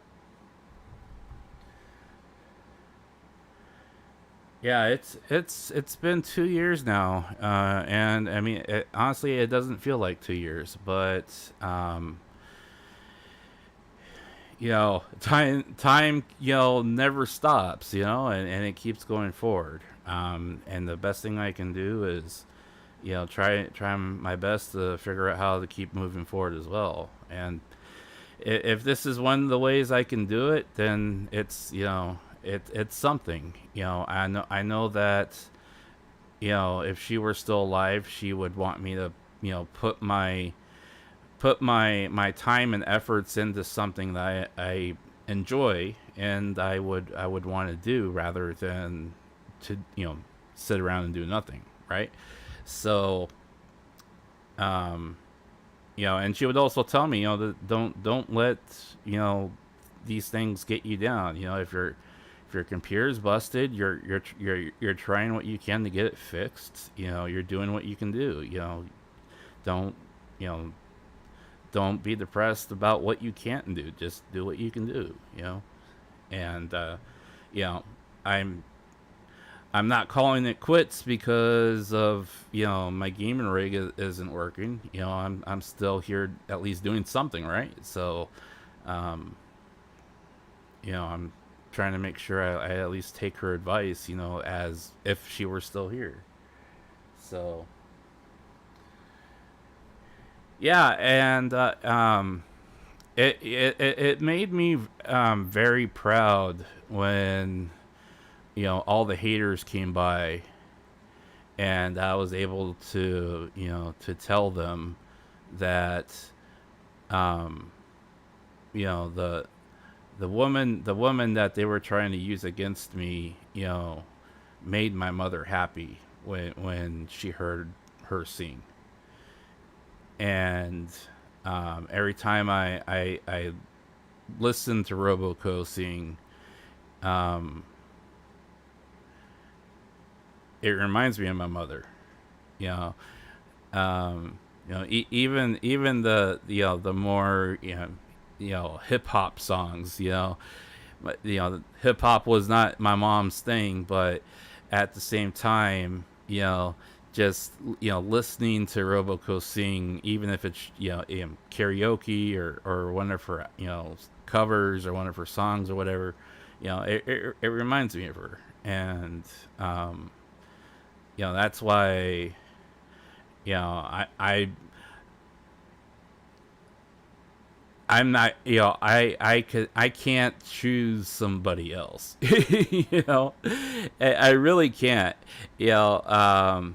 Yeah, it's been 2 years now, and I mean, honestly, it doesn't feel like 2 years, but you know, time, you know, never stops, you know, and it keeps going forward. And the best thing I can do is, you know, try my best to figure out how to keep moving forward as well. And if this is one of the ways I can do it, then it's, you know, it's something. You know, I know that, you know, if she were still alive, she would want me to, you know, put my time and efforts into something that I enjoy and I would want to do rather than to, you know, sit around and do nothing, right? So you know, and she would also tell me, you know, that don't let, you know, these things get you down. You know, if your computer's busted, you're trying what you can to get it fixed. You know, you're doing what you can do. You know, don't be depressed about what you can't do. Just do what you can do, you know. And you know, I'm not calling it quits because of, you know, my gaming rig isn't working. You know, I'm still here at least doing something, right? So you know, I'm trying to make sure I at least take her advice, you know, as if she were still here. So yeah, and it made me very proud when, you know, all the haters came by and I was able to, you know, to tell them that you know, the woman that they were trying to use against me, you know, made my mother happy when she heard her sing. And every time I listen to Roboco sing, it reminds me of my mother. You know, you know, even the, you know, the more, you know, hip hop songs. You know, hip hop was not my mom's thing, but at the same time, you know, just, you know, listening to Roboco sing, even if it's, you know, karaoke or one of her, you know, covers or one of her songs or whatever, you know, it reminds me of her. And you know, that's why, you know, I'm not, you know, I can't choose somebody else. You know, I really can't. You know,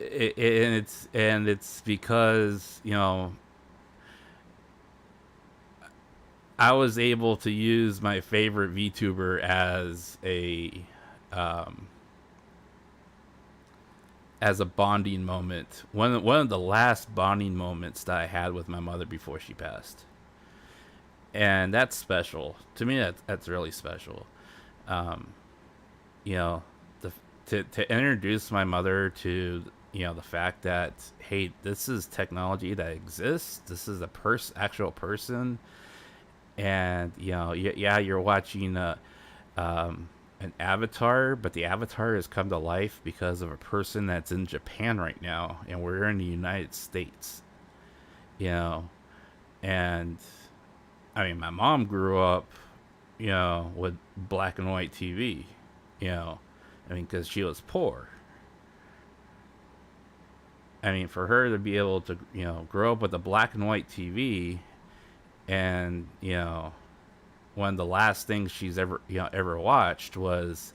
and it's because, you know, I was able to use my favorite VTuber as a bonding moment. One of the last bonding moments that I had with my mother before she passed. And that's special. To me, that's really special. You know, to introduce my mother to, you know, the fact that, hey, this is technology that exists. This is a actual person. And, you know, yeah, you're watching an avatar, but the avatar has come to life because of a person that's in Japan right now, and we're in the United States. You know, and I mean, my mom grew up you know, with black and white TV, you know, I mean, because she was poor. I mean, for her to be able to, you know, grow up with a black and white TV, and, you know, one of the last things she's ever watched was,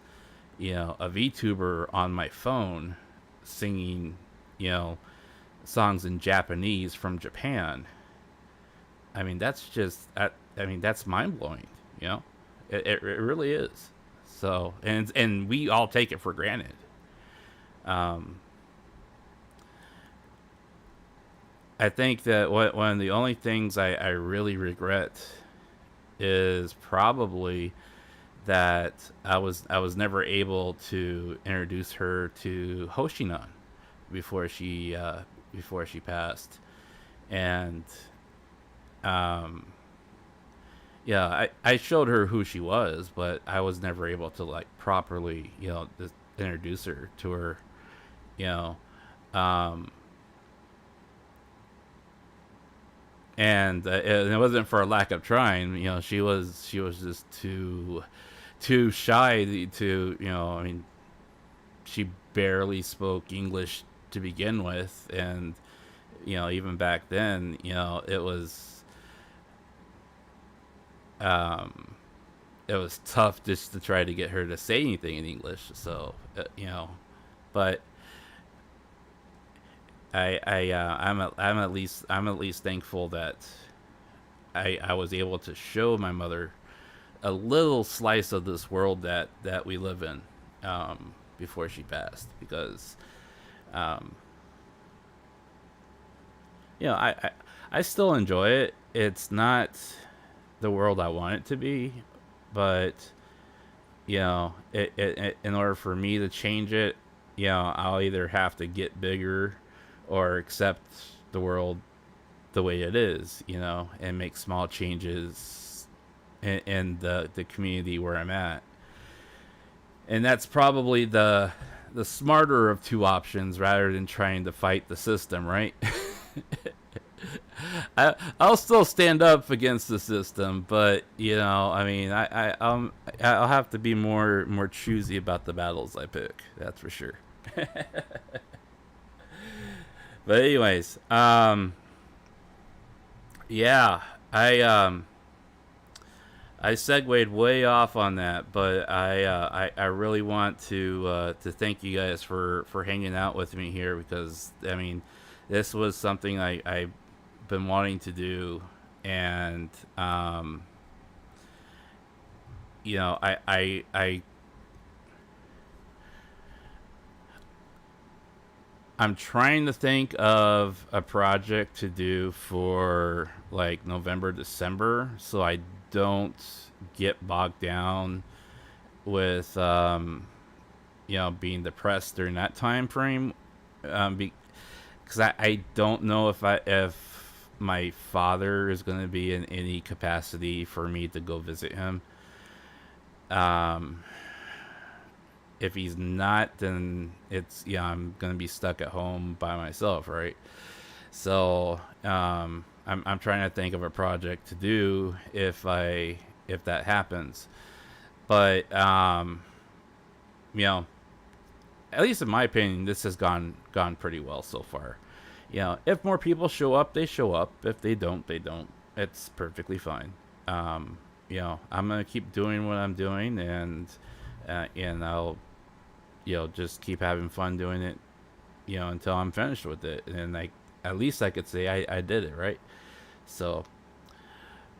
you know, a VTuber on my phone singing, you know, songs in Japanese from Japan. I mean, that's just, I mean, that's mind blowing. You know, it really is. So, and we all take it for granted. I think that one of the only things I really regret is probably that I was never able to introduce her to Hoshinon before she passed, and yeah, I showed her who she was, but I was never able to like properly, you know, just introduce her to her, you know, and it wasn't for a lack of trying. You know, she was just too shy to, you know, I mean, she barely spoke English to begin with, and, you know, even back then, you know, it was tough just to try to get her to say anything in English. So, you know, but I'm at least thankful that I was able to show my mother a little slice of this world that we live in, before she passed, because you know, I still enjoy it. It's not the world I want it to be, but, you know, it in order for me to change it, you know, I'll either have to get bigger or accept the world the way it is, you know, and make small changes in the community where I'm at. And that's probably the smarter of two options, rather than trying to fight the system, right? I'll still stand up against the system, but, you know, I mean, I'll have to be more choosy about the battles I pick. That's for sure. But anyways, yeah, I segued way off on that, but I really want to thank you guys for hanging out with me here, because, I mean, this was something I've been wanting to do, and you know, I'm trying to think of a project to do for like November, December, so I don't get bogged down with you know, being depressed during that time frame, because I don't know if my father is going to be in any capacity for me to go visit him. If he's not, then it's, yeah, I'm gonna be stuck at home by myself, right? So I'm trying to think of a project to do if that happens. But you know, at least in my opinion, this has gone pretty well so far. You know, if more people show up, they show up. If they don't, they don't. It's perfectly fine. You know, I'm gonna keep doing what I'm doing, and I'll, you know, just keep having fun doing it, you know, until I'm finished with it. And like, at least I could say I did it, right? So,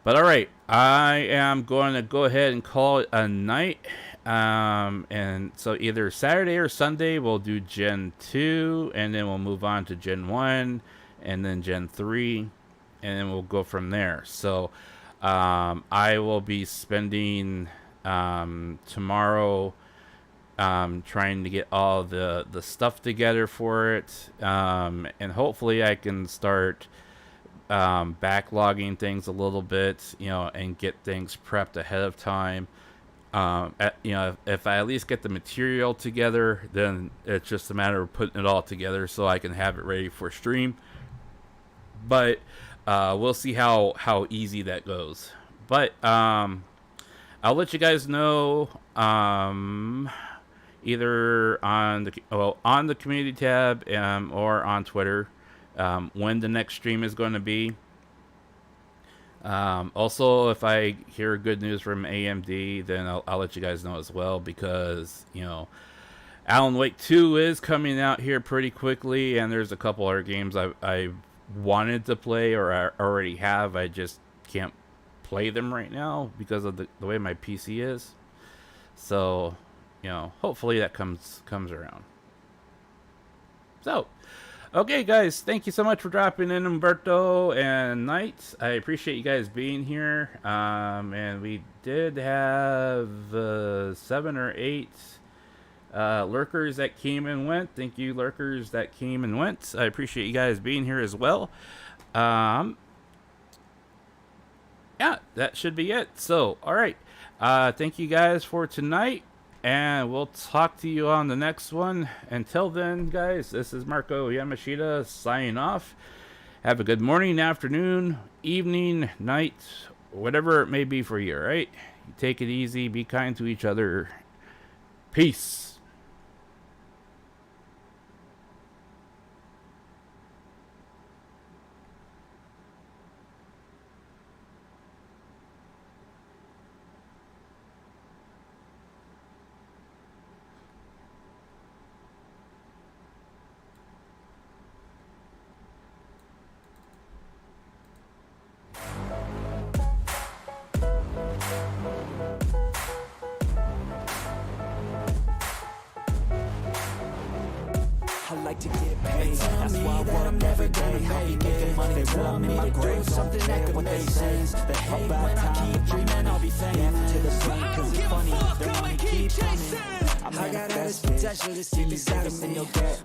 but all right, I am going to go ahead and call it a night. And so either Saturday or Sunday we'll do Gen 2, and then we'll move on to Gen 1, and then Gen 3, and then we'll go from there. So I will be spending tomorrow trying to get all the stuff together for it, and hopefully I can start backlogging things a little bit, you know, and get things prepped ahead of time. You know, if I at least get the material together, then it's just a matter of putting it all together so I can have it ready for stream. But we'll see how easy that goes. But I'll let you guys know either on the community tab or on Twitter when the next stream is going to be. Also, if I hear good news from AMD, then I'll let you guys know as well, because, you know, Alan Wake 2 is coming out here pretty quickly, and there's a couple other games I wanted to play or I already have. I just can't play them right now because of the way my PC is. So, you know, hopefully that comes around. So, okay, guys, thank you so much for dropping in, Umberto and Knight. I appreciate you guys being here. And we did have 7 or 8 lurkers that came and went. Thank you, lurkers that came and went. I appreciate you guys being here as well. Yeah, that should be it. So, all right. Thank you guys for tonight, and we'll talk to you on the next one. Until then, guys, this is Marko Yamashita signing off. Have a good morning, afternoon, evening, night, whatever it may be for you, all right? Take it easy. Be kind to each other. Peace. I like to get paid, that's why I work every day. I'll be making money till I'm in my grave. Don't care what they say, the hate when I keep dreaming I'll be famous to the sun, cause it's funny, the money keep coming. I got all this potential to see these things and you'll get